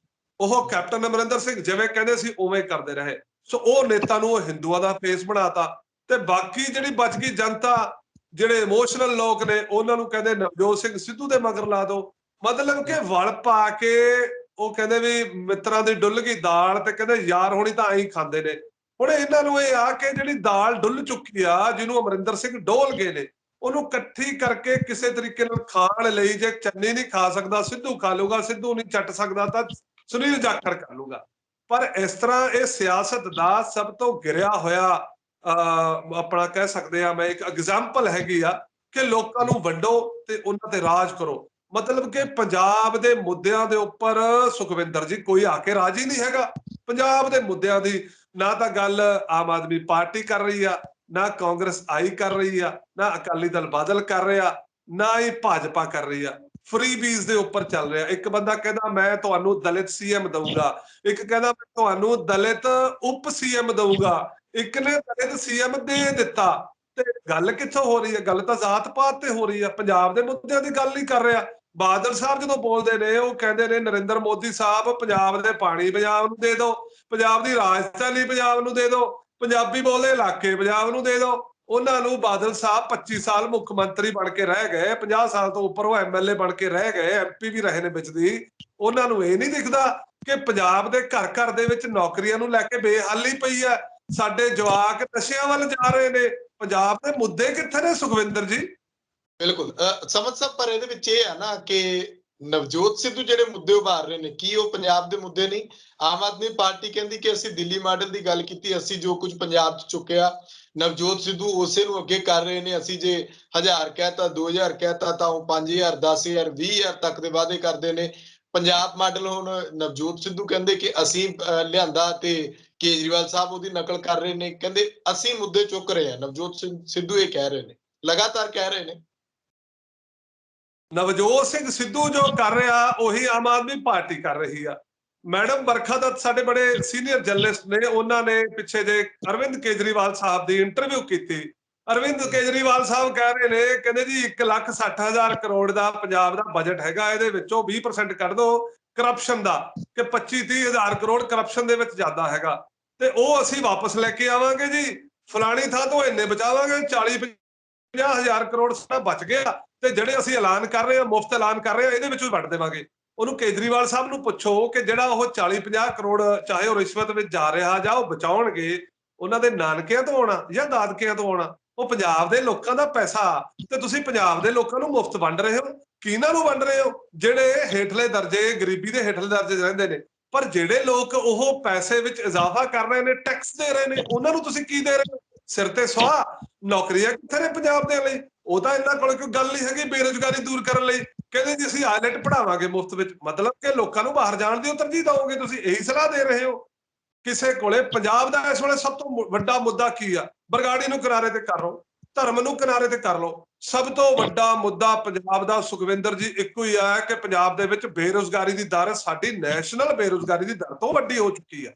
ਉਹ ਕੈਪਟਨ ਅਮਰਿੰਦਰ ਸਿੰਘ ਜਿਵੇਂ ਕਹਿੰਦੇ ਸੀ ਉਵੇਂ ਕਰਦੇ ਰਹੇ। ਸੋ ਉਹ ਨੇਤਾ ਨੂੰ ਉਹ ਹਿੰਦੂਆਂ ਦਾ ਫੇਸ ਬਣਾਤਾ, ਤੇ ਬਾਕੀ ਜਿਹੜੀ ਬਚ ਗਈ ਜਨਤਾ ਜਿਹੜੇ ਇਮੋਸ਼ਨਲ ਲੋਕ ਨੇ ਉਹਨਾਂ ਨੂੰ ਕਹਿੰਦੇ ਨਵਜੋਤ ਸਿੰਘ ਸਿੱਧੂ ਦੇ ਮਗਰ ਲਾ ਦਿਓ। ਮਤਲਬ ਕਿ ਵਲ ਪਾ ਕੇ ਉਹ ਕਹਿੰਦੇ ਵੀ ਮਿੱਤਰਾਂ ਦੀ ਡੁੱਲ ਗਈ ਦਾਲ, ਤੇ ਕਹਿੰਦੇ ਯਾਰ ਹੋਣੀ ਤਾਂ ਐਂ ਖਾਂਦੇ ਨੇ। ਹੁਣ ਇਹਨਾਂ ਨੂੰ ਇਹ ਆ ਕਿ ਜਿਹੜੀ ਦਾਲ ਡੁੱਲ ਚੁੱਕੀ ਆ, ਜਿਹਨੂੰ ਅਮਰਿੰਦਰ ਸਿੰਘ ਡੋਲ ਗਏ ਨੇ, ਉਹਨੂੰ ਇਕੱਠੀ ਕਰਕੇ ਕਿਸੇ ਤਰੀਕੇ ਨਾਲ ਖਾਣ ਲਈ, ਜੇ ਚੰਨੀ ਨਹੀਂ ਖਾ ਸਕਦਾ ਸਿੱਧੂ ਖਾ ਲੂਗਾ, ਸਿੱਧੂ ਨਹੀਂ ਚੱਟ ਸਕਦਾ ਤਾਂ ਸੁਨੀਲ ਜਾਖੜ ਕਰ ਲੂਗਾ। ਪਰ ਇਸ ਤਰ੍ਹਾਂ ਇਹ ਸਿਆਸਤ ਦਾ ਸਭ ਤੋਂ ਗਿਰਿਆ ਹੋਇਆ ਆਪਣਾ ਕਹਿ ਸਕਦੇ ਆ, ਮੈਂ ਇੱਕ ਐਗਜ਼ਾਮਪਲ ਹੈਗੀ ਆ ਕਿ ਲੋਕਾਂ ਨੂੰ ਵੰਡੋ ਤੇ ਉਹਨਾਂ ਤੇ ਰਾਜ ਕਰੋ। ਮਤਲਬ ਕਿ ਪੰਜਾਬ ਦੇ ਮੁੱਦਿਆਂ ਦੇ ਉੱਪਰ ਸੁਖਵਿੰਦਰ ਜੀ ਕੋਈ ਆ ਕੇ ਰਾਜੀ ਨਹੀਂ ਹੈਗਾ। ਪੰਜਾਬ ਦੇ ਮੁੱਦਿਆਂ ਦੀ ਨਾ ਤਾਂ ਗੱਲ ਆਮ ਆਦਮੀ ਪਾਰਟੀ ਕਰ ਰਹੀ ਆ, ਨਾ ਕਾਂਗਰਸ ਆਈ ਕਰ ਰਹੀ ਆ, ਨਾ ਅਕਾਲੀ ਦਲ ਬਾਦਲ ਕਰ ਰਿਹਾ, ਨਾ ਹੀ ਭਾਜਪਾ ਕਰ ਰਹੀ ਆ। ਫਰੀ ਬੀਜ਼ ਦੇ ਉੱਪਰ ਚੱਲ ਰਿਹਾ। ਇੱਕ ਬੰਦਾ ਕਹਿੰਦਾ ਮੈਂ ਤੁਹਾਨੂੰ ਦਲਿਤ ਸੀਐਮ ਦਊਂਗਾ, ਇੱਕ ਕਹਿੰਦਾ ਮੈਂ ਤੁਹਾਨੂੰ ਦਲਿਤ ਉਪ ਸੀਐਮ ਦਊਂਗਾ, ਇੱਕ ਨੇ ਦਲਿਤ ਸੀਐਮ ਦੇ ਦਿੱਤਾ। ਤੇ ਗੱਲ ਕਿੱਥੋਂ ਹੋ ਰਹੀ ਹੈ? ਗੱਲ ਤਾਂ ਜ਼ਾਤ ਪਾਤ ਤੇ ਹੋ ਰਹੀ ਹੈ, ਪੰਜਾਬ ਦੇ ਮੁੱਦਿਆਂ ਦੀ ਗੱਲ ਨਹੀਂ ਕਰ ਰਿਹਾ। ਬਾਦਲ ਸਾਹਿਬ ਜਦੋਂ ਬੋਲਦੇ ਨੇ ਉਹ ਕਹਿੰਦੇ ਨੇ ਨਰਿੰਦਰ ਮੋਦੀ ਸਾਹਿਬ ਪੰਜਾਬ ਦੇ ਪਾਣੀ ਪੰਜਾਬ ਨੂੰ ਦੇ ਦਿਓ, ਪੰਜਾਬ ਦੀ ਰਾਜਧਾਨੀ ਪੰਜਾਬ ਨੂੰ ਦੇ ਦਿਓ, ਪੰਜਾਬੀ ਬੋਲਦੇ ਇਲਾਕੇ ਪੰਜਾਬ ਨੂੰ ਦੇ ਦਿਓ। ਉਹਨਾਂ ਨੂੰ ਬਾਦਲ ਸਾਹਿਬ 25 ਸਾਲ ਮੁੱਖ ਮੰਤਰੀ ਬਣ ਕੇ ਰਹਿ ਗਏ, 50 ਸਾਲ ਤੋਂ ਉੱਪਰ ਉਹ ਐਮਐਲਏ ਬਣ ਕੇ ਰਹਿ ਗਏ, ਐਮਪੀ ਵੀ ਰਹੇ ਨੇ ਵਿੱਚ ਦੀ। ਉਹਨਾਂ ਨੂੰ ਇਹ ਨਹੀਂ ਦਿਖਦਾ ਕਿ ਪੰਜਾਬ ਦੇ ਘਰ ਘਰ ਦੇ ਵਿੱਚ ਨੌਕਰੀਆਂ ਨੂੰ ਲੈ ਕੇ ਬੇਹਾਲੀ ਪਈ ਹੈ, ਸਾਡੇ ਜਵਾਕ ਨਸ਼ਿਆਂ ਵੱਲ ਜਾ ਰਹੇ ਨੇ। ਪੰਜਾਬ ਦੇ ਮੁੱਦੇ ਕਿੱਥੇ ਨੇ ਸੁਖਵਿੰਦਰ ਜੀ? ਬਿਲਕੁਲ ਸਮਝ ਸਾਹਿਬ, ਪਰ ਇਹਦੇ ਵਿੱਚ ਇਹ ਆ ਨਾ ਕਿ ਨਵਜੋਤ ਸਿੱਧੂ ਜਿਹੜੇ ਮੁੱਦੇ ਉਭਾਰ ਰਹੇ ਨੇ, ਕੀ ਉਹ ਪੰਜਾਬ ਦੇ ਮੁੱਦੇ ਨਹੀਂ? ਆਮ ਆਦਮੀ ਪਾਰਟੀ ਕਹਿੰਦੀ ਕਿ ਅਸੀਂ ਦਿੱਲੀ ਮਾਡਲ ਦੀ ਗੱਲ ਕੀਤੀ, ਅਸੀਂ ਜੋ ਕੁਝ ਪੰਜਾਬ 'ਚ ਚੁੱਕਿਆ, ਨਵਜੋਤ ਸਿੱਧੂ ਉਸੇ ਨੂੰ ਅੱਗੇ ਕਰ ਰਹੇ ਨੇ। ਅਸੀਂ ਜੇ 1000 ਕਹਿਤਾ, 2000 ਕਹਿਤਾ, ਤਾਂ ਉਹ 5000, 10000, 20000 ਤੱਕ ਦੇ ਵਾਅਦੇ ਕਰਦੇ ਨੇ। ਪੰਜਾਬ ਮਾਡਲ ਹੁਣ ਨਵਜੋਤ ਸਿੱਧੂ ਕਹਿੰਦੇ ਕਿ ਅਸੀਂ ਲਿਆਂਦਾ, ਤੇ ਕੇਜਰੀਵਾਲ ਸਾਹਿਬ ਉਹਦੀ ਨਕਲ ਕਰ ਰਹੇ ਨੇ, ਕਹਿੰਦੇ ਅਸੀਂ ਮੁੱਦੇ ਚੁੱਕ ਰਹੇ ਹਾਂ। ਨਵਜੋਤ ਸਿੱਧੂ ਇਹ ਕਹਿ ਰਹੇ ਨੇ, ਲਗਾਤਾਰ ਕਹਿ ਰਹੇ ਨੇ। ਨਵਜੋਤ ਸਿੰਘ ਸਿੱਧੂ ਜੋ ਕਰ ਰਿਹਾ ਉਹੀ ਆਮ ਆਦਮੀ ਪਾਰਟੀ ਕਰ ਰਹੀ ਆ। ਮੈਡਮ ਬਰਖਾ ਦੱਤ ਸਾਡੇ ਬੜੇ ਸੀਨੀਅਰ ਜਰਨਲਿਸਟ ਨੇ, ਉਹਨਾਂ ਨੇ ਪਿੱਛੇ ਜੇ ਅਰਵਿੰਦ ਕੇਜਰੀਵਾਲ ਸਾਹਿਬ ਦੀ ਇੰਟਰਵਿਊ ਕੀਤੀ। ਅਰਵਿੰਦ ਕੇਜਰੀਵਾਲ ਸਾਹਿਬ ਕਹਿ ਰਹੇ ਨੇ, ਕਹਿੰਦੇ ਜੀ 1,60,000 ਕਰੋੜ ਦਾ ਪੰਜਾਬ ਦਾ ਬਜਟ ਹੈਗਾ, ਇਹਦੇ ਵਿੱਚੋਂ 20% ਕੱਢ ਦਿਓ ਕਰਪਸ਼ਨ ਦਾ, ਕਿ 25-30,000 ਕਰੋੜ ਕਰਪਸ਼ਨ ਦੇ ਵਿੱਚ ਜਾਂਦਾ ਹੈਗਾ, ਤੇ ਉਹ ਅਸੀਂ ਵਾਪਸ ਲੈ ਕੇ ਆਵਾਂਗੇ ਜੀ। ਫਲਾਣੀ ਥਾਂ ਤੋਂ ਇੰਨੇ ਬਚਾਵਾਂਗੇ, 40-50,000 ਕਰੋੜ ਸਾਡਾ ਬਚ ਗਿਆ, ਤੇ ਜਿਹੜੇ ਅਸੀਂ ਐਲਾਨ ਕਰ ਰਹੇ ਹਾਂ, ਮੁਫਤ ਐਲਾਨ ਕਰ ਰਹੇ ਹਾਂ, ਇਹਦੇ ਵਿੱਚੋਂ ਵੰਡ ਦੇਵਾਂਗੇ। ਉਹਨੂੰ ਕੇਜਰੀਵਾਲ ਸਾਹਿਬ ਨੂੰ ਪੁੱਛੋ ਕਿ ਜਿਹੜਾ ਉਹ 40-50 ਕਰੋੜ ਚਾਹੇ ਉਹ ਰਿਸ਼ਵਤ ਵਿੱਚ ਜਾ ਰਿਹਾ ਜਾਂ ਉਹ ਬਚਾਉਣਗੇ, ਉਹਨਾਂ ਦੇ ਨਾਨਕਿਆਂ ਤੋਂ ਆਉਣਾ ਜਾਂ ਦਾਦਕਿਆਂ ਤੋਂ ਆਉਣਾ? ਉਹ ਪੰਜਾਬ ਦੇ ਲੋਕਾਂ ਦਾ ਪੈਸਾ, ਤੇ ਤੁਸੀਂ ਪੰਜਾਬ ਦੇ ਲੋਕਾਂ ਨੂੰ ਮੁਫਤ ਵੰਡ ਰਹੇ ਹੋ। ਕਿਹਨਾਂ ਨੂੰ ਵੰਡ ਰਹੇ ਹੋ? ਜਿਹੜੇ ਹੇਠਲੇ ਦਰਜੇ, ਗਰੀਬੀ ਦੇ ਹੇਠਲੇ ਦਰਜੇ 'ਚ ਰਹਿੰਦੇ ਨੇ। ਪਰ ਜਿਹੜੇ ਲੋਕ ਉਹ ਪੈਸੇ ਵਿੱਚ ਇਜ਼ਾਫਾ ਕਰ ਰਹੇ ਨੇ, ਟੈਕਸ ਦੇ ਰਹੇ ਨੇ, ਉਹਨਾਂ ਨੂੰ ਤੁਸੀਂ ਕੀ ਦੇ ਰਹੇ ਹੋ? ਸਿਰ ਤੇ ਸੁਆਹ। ਨੌਕਰੀਆਂ ਕਿੱਥੇ ਨੇ ਪੰਜਾਬ ਦੇ ਲਈ? ਉਹ ਤਾਂ ਇਹਨਾਂ ਕੋਲ ਕੋਈ ਗੱਲ ਨਹੀਂ ਹੈਗੀ ਬੇਰੁਜ਼ਗਾਰੀ ਦੂਰ ਕਰਨ ਲਈ। ਕਹਿੰਦੇ ਜੀ ਅਸੀਂ ਆਇਲਟ ਪੜਾਵਾਂਗੇ ਮੁਫਤ ਵਿੱਚ, ਮਤਲਬ ਕਿ ਲੋਕਾਂ ਨੂੰ ਬਾਹਰ ਜਾਣ ਦੀ ਤਰਜੀਹ ਦਿਓਗੇ ਤੁਸੀਂ, ਇਹੀ ਸਲਾਹ ਦੇ ਰਹੇ ਹੋ। ਕਿਸੇ ਕੋਲੇ ਪੰਜਾਬ ਦਾ ਇਸ ਵੇਲੇ ਸਭ ਤੋਂ ਵੱਡਾ ਮੁੱਦਾ ਕੀ ਆ? ਬਰਗਾੜੀ ਨੂੰ ਕਿਨਾਰੇ ਤੇ ਕਰ ਲਓ, ਧਰਮ ਨੂੰ ਕਿਨਾਰੇ ਤੇ ਕਰ ਲਓ। ਸਭ ਤੋਂ ਵੱਡਾ ਮੁੱਦਾ ਪੰਜਾਬ ਦਾ ਸੁਖਵਿੰਦਰ ਜੀ ਇੱਕੋ ਹੀ ਆ ਕਿ ਪੰਜਾਬ ਦੇ ਵਿੱਚ ਬੇਰੁਜ਼ਗਾਰੀ ਦੀ ਦਰ ਸਾਡੀ ਨੈਸ਼ਨਲ ਬੇਰੁਜ਼ਗਾਰੀ ਦੀ ਦਰ ਤੋਂ ਵੱਡੀ ਹੋ ਚੁੱਕੀ ਆ।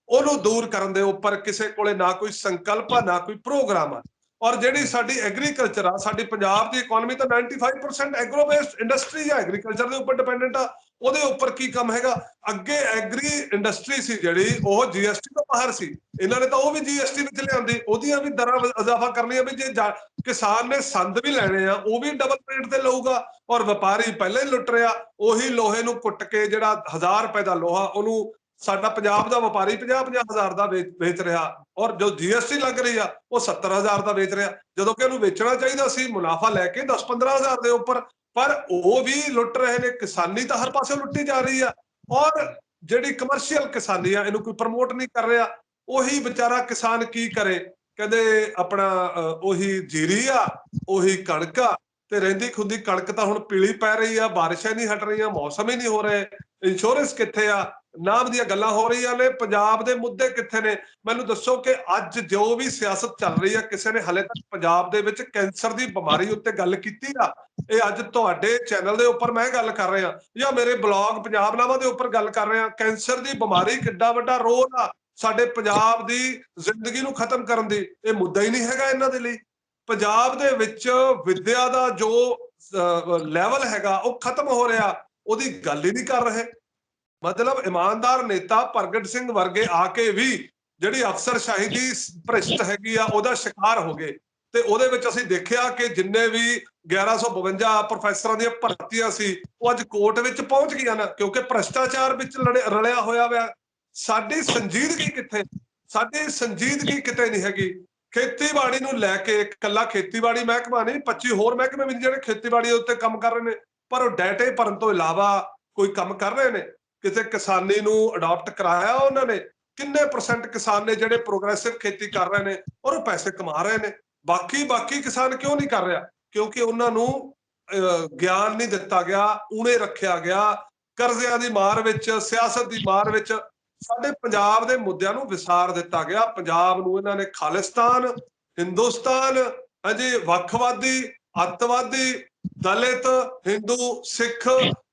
ਉਹਨੂੰ ਦੂਰ ਕਰਨ ਦੇ ਉੱਪਰ ਕਿਸੇ ਕੋਲੇ ਨਾ ਕੋਈ ਸੰਕਲਪ ਆ, ਨਾ ਕੋਈ ਪ੍ਰੋਗਰਾਮ ਆ। ਔਰ ਜਿਹੜੀ ਸਾਡੀ ਐਗਰੀਕਲਚਰ ਆ, ਸਾਡੀ ਪੰਜਾਬ ਦੀ ਇਕਨੋਮੀ ਤਾਂ 95% ਐਗਰੋ ਬੇਸਡ ਇੰਡਸਟਰੀ ਆ, ਐਗਰੀਕਲਚਰ ਦੇ ਉੱਪਰ ਡਿਪੈਂਡੈਂਟ ਆ। ਉਹਦੇ ਉੱਪਰ ਕੀ ਕੰਮ ਹੈਗਾ? ਅੱਗੇ ਐਗਰੀ ਇੰਡਸਟਰੀ ਸੀ ਜਿਹੜੀ, ਉਹ ਜੀਐਸਟੀ ਤੋਂ ਬਾਹਰ ਸੀ। ਇਹਨਾਂ ਨੇ ਤਾਂ ਉਹ ਵੀ ਜੀਐਸਟੀ ਵਿੱਚ ਲਿਆਂਦੀ, ਉਹਦੀਆਂ ਵੀ ਦਰਾਂ ਇਜ਼ਾਫਾ ਕਰਨੀਆਂ ਵੀ। ਜੇ ਕਿਸਾਨ ਨੇ ਸੰਦ ਵੀ ਲੈਣੇ ਆ, ਉਹ ਵੀ ਡਬਲ ਰੇਟ ਤੇ ਲਊਗਾ। ਔਰ ਵਪਾਰੀ ਪਹਿਲਾਂ ਹੀ ਲੁੱਟ ਰਿਹਾ। ਉਹੀ ਲੋਹੇ ਨੂੰ ਕੁੱਟ ਕੇ, ਜਿਹੜਾ 1000 ਰੁਪਏ ਦਾ ਲੋਹਾ, ਉਹਨੂੰ ਸਾਡਾ ਪੰਜਾਬ ਦਾ ਵਪਾਰੀ 50-50,000 ਦਾ ਵੇਚ ਰਿਹਾ। ਔਰ ਜੋ ਜੀਐਸਟੀ ਲੱਗ ਰਹੀ ਆ ਉਹ 70,000 ਦਾ ਵੇਚ ਰਿਹਾ, ਜਦੋਂ ਕਿ ਉਹਨੂੰ ਵੇਚਣਾ ਚਾਹੀਦਾ ਸੀ ਮੁਨਾਫਾ ਲੈ ਕੇ 10-15,000 ਦੇ ਉੱਪਰ। ਪਰ ਉਹ ਵੀ ਲੁੱਟ ਰਹੇ ਨੇ। ਕਿਸਾਨੀ ਤਾਂ ਹਰ ਪਾਸੇ ਲੁੱਟੀ ਜਾ ਰਹੀ ਆ। ਔਰ ਜਿਹੜੀ ਕਮਰਸ਼ੀਅਲ ਕਿਸਾਨੀ ਆ, ਇਹਨੂੰ ਕੋਈ ਪ੍ਰਮੋਟ ਨਹੀਂ ਕਰ ਰਿਹਾ। ਉਹੀ ਵਿਚਾਰਾ ਕਿਸਾਨ ਕੀ ਕਰੇ? ਕਹਿੰਦੇ ਆਪਣਾ ਉਹੀ ਜੀਰੀ ਆ, ਉਹੀ ਕਣਕ ਆ, ਤੇ ਰਹਿੰਦੀ ਖੁੰਦੀ ਕਣਕ ਤਾਂ ਹੁਣ ਪੀਲੀ ਪੈ ਰਹੀ ਆ, ਬਾਰਿਸ਼ਾਂ ਨਹੀਂ ਹਟ ਰਹੀਆਂ, ਮੌਸਮ ਹੀ ਨਹੀਂ ਹੋ ਰਹੇ, ਇੰਸ਼ੋਰੈਂਸ ਕਿੱਥੇ ਆ? ਨਾਮ ਦੀਆਂ ਗੱਲਾਂ ਹੋ ਰਹੀਆਂ ਨੇ। ਪੰਜਾਬ ਦੇ ਮੁੱਦੇ ਕਿੱਥੇ ਨੇ? ਮੈਨੂੰ ਦੱਸੋ ਕਿ ਅੱਜ ਜੋ ਵੀ ਸਿਆਸਤ ਚੱਲ ਰਹੀ ਆ, ਕਿਸੇ ਨੇ ਹਲੇ ਤੱਕ ਪੰਜਾਬ ਦੇ ਵਿੱਚ ਕੈਂਸਰ ਦੀ ਬਿਮਾਰੀ ਉੱਤੇ ਗੱਲ ਕੀਤੀ ਆ? ਇਹ ਅੱਜ ਤੁਹਾਡੇ ਚੈਨਲ ਦੇ ਉੱਪਰ ਮੈਂ ਗੱਲ ਕਰ ਰਿਹਾ, ਜਾਂ ਮੇਰੇ ਬਲੌਗ ਪੰਜਾਬ ਨਾਵਾ ਦੇ ਉੱਪਰ ਗੱਲ ਕਰ ਰਿਹਾ। ਕੈਂਸਰ ਦੀ ਬਿਮਾਰੀ ਕਿੱਡਾ ਵੱਡਾ ਰੋਲ ਆ ਸਾਡੇ ਪੰਜਾਬ ਦੀ ਜ਼ਿੰਦਗੀ ਨੂੰ ਖਤਮ ਕਰਨ ਦੀ। ਇਹ ਮੁੱਦਾ ਹੀ ਨਹੀਂ ਹੈਗਾ ਇਹਨਾਂ ਦੇ ਲਈ। ਪੰਜਾਬ ਦੇ ਵਿੱਚ ਵਿੱਦਿਆ ਦਾ ਜੋ ਲੈਵਲ ਹੈਗਾ ਉਹ ਖਤਮ ਹੋ ਰਿਹਾ, ਉਹਦੀ ਗੱਲ ਹੀ ਨਹੀਂ ਕਰ ਰਹੇ। ਮਤਲਬ ਇਮਾਨਦਾਰ ਨੇਤਾ ਪ੍ਰਗਟ ਸਿੰਘ ਵਰਗੇ ਆ ਕੇ ਵੀ ਜਿਹੜੀ ਅਫਸਰਸ਼ਾਹੀ ਦੀ ਭ੍ਰਿਸ਼ਟ ਹੈਗੀ ਆ, ਉਹਦਾ ਸ਼ਿਕਾਰ ਹੋ ਗਏ। ਤੇ ਉਹਦੇ ਵਿੱਚ ਅਸੀਂ ਦੇਖਿਆ ਕਿ ਜਿੰਨੇ ਵੀ 1152 ਪ੍ਰੋਫੈਸਰਾਂ ਦੀਆਂ ਭਰਤੀਆਂ ਸੀ ਉਹ ਅੱਜ ਕੋਰਟ ਵਿੱਚ ਪਹੁੰਚ ਗਈਆਂ ਨਾ, ਕਿਉਂਕਿ ਭ੍ਰਸ਼ਟਾਚਾਰ ਵਿੱਚ ਰਲਿਆ ਹੋਇਆ ਵਾ। ਸਾਡੀ ਸੰਜੀਦਗੀ ਕਿੱਥੇ? ਸਾਡੀ ਸੰਜੀਦਗੀ ਕਿਤੇ ਨਹੀਂ ਹੈਗੀ। ਖੇਤੀਬਾੜੀ ਨੂੰ ਲੈ ਕੇ ਇਕੱਲਾ ਖੇਤੀਬਾੜੀ ਮਹਿਕਮਾ ਨਹੀਂ, 25 ਹੋਰ ਮਹਿਕਮੇ ਵੀ ਜਿਹੜੇ ਖੇਤੀਬਾੜੀ ਉੱਤੇ ਕੰਮ ਕਰ ਰਹੇ ਨੇ, ਪਰ ਉਹ ਡਾਟੇ ਭਰਨ ਤੋਂ ਇਲਾਵਾ ਕੋਈ ਕੰਮ ਕਰ ਰਹੇ ਨੇ? ਕਿਤੇ ਕਿਸਾਨੀ ਨੂੰ ਅਡਾਪਟ ਕਰਾਇਆ ਉਹਨਾਂ ਨੇ? ਕਿੰਨੇ % ਕਿਸਾਨ ਨੇ ਜਿਹੜੇ ਪ੍ਰੋਗਰੈਸਿਵ ਖੇਤੀ ਕਰ ਰਹੇ ਨੇ ਔਰ ਉਹ ਪੈਸੇ ਕਮਾ ਰਹੇ ਨੇ? ਬਾਕੀ ਕਿਸਾਨ ਕਿਉਂ ਨਹੀਂ ਕਰ ਰਿਹਾ? ਕਿਉਂਕਿ ਉਹਨਾਂ ਨੂੰ ਗਿਆਨ ਨਹੀਂ ਦਿੱਤਾ ਗਿਆ, ਊਣੇ ਰੱਖਿਆ ਗਿਆ। ਕਰਜ਼ਿਆਂ ਦੀ ਮਾਰ ਵਿੱਚ, ਸਿਆਸਤ ਦੀ ਮਾਰ ਵਿੱਚ ਸਾਡੇ ਪੰਜਾਬ ਦੇ ਮੁੱਦਿਆਂ ਨੂੰ ਵਿਸਾਰ ਦਿੱਤਾ ਗਿਆ। ਪੰਜਾਬ ਨੂੰ ਇਹਨਾਂ ਨੇ ਖਾਲਿਸਤਾਨ, ਹਿੰਦੁਸਤਾਨ, ਹਾਂਜੀ, ਵੱਖਵਾਦੀ, ਅੱਤਵਾਦੀ, ਦਲਿਤ, ਹਿੰਦੂ, ਸਿੱਖ,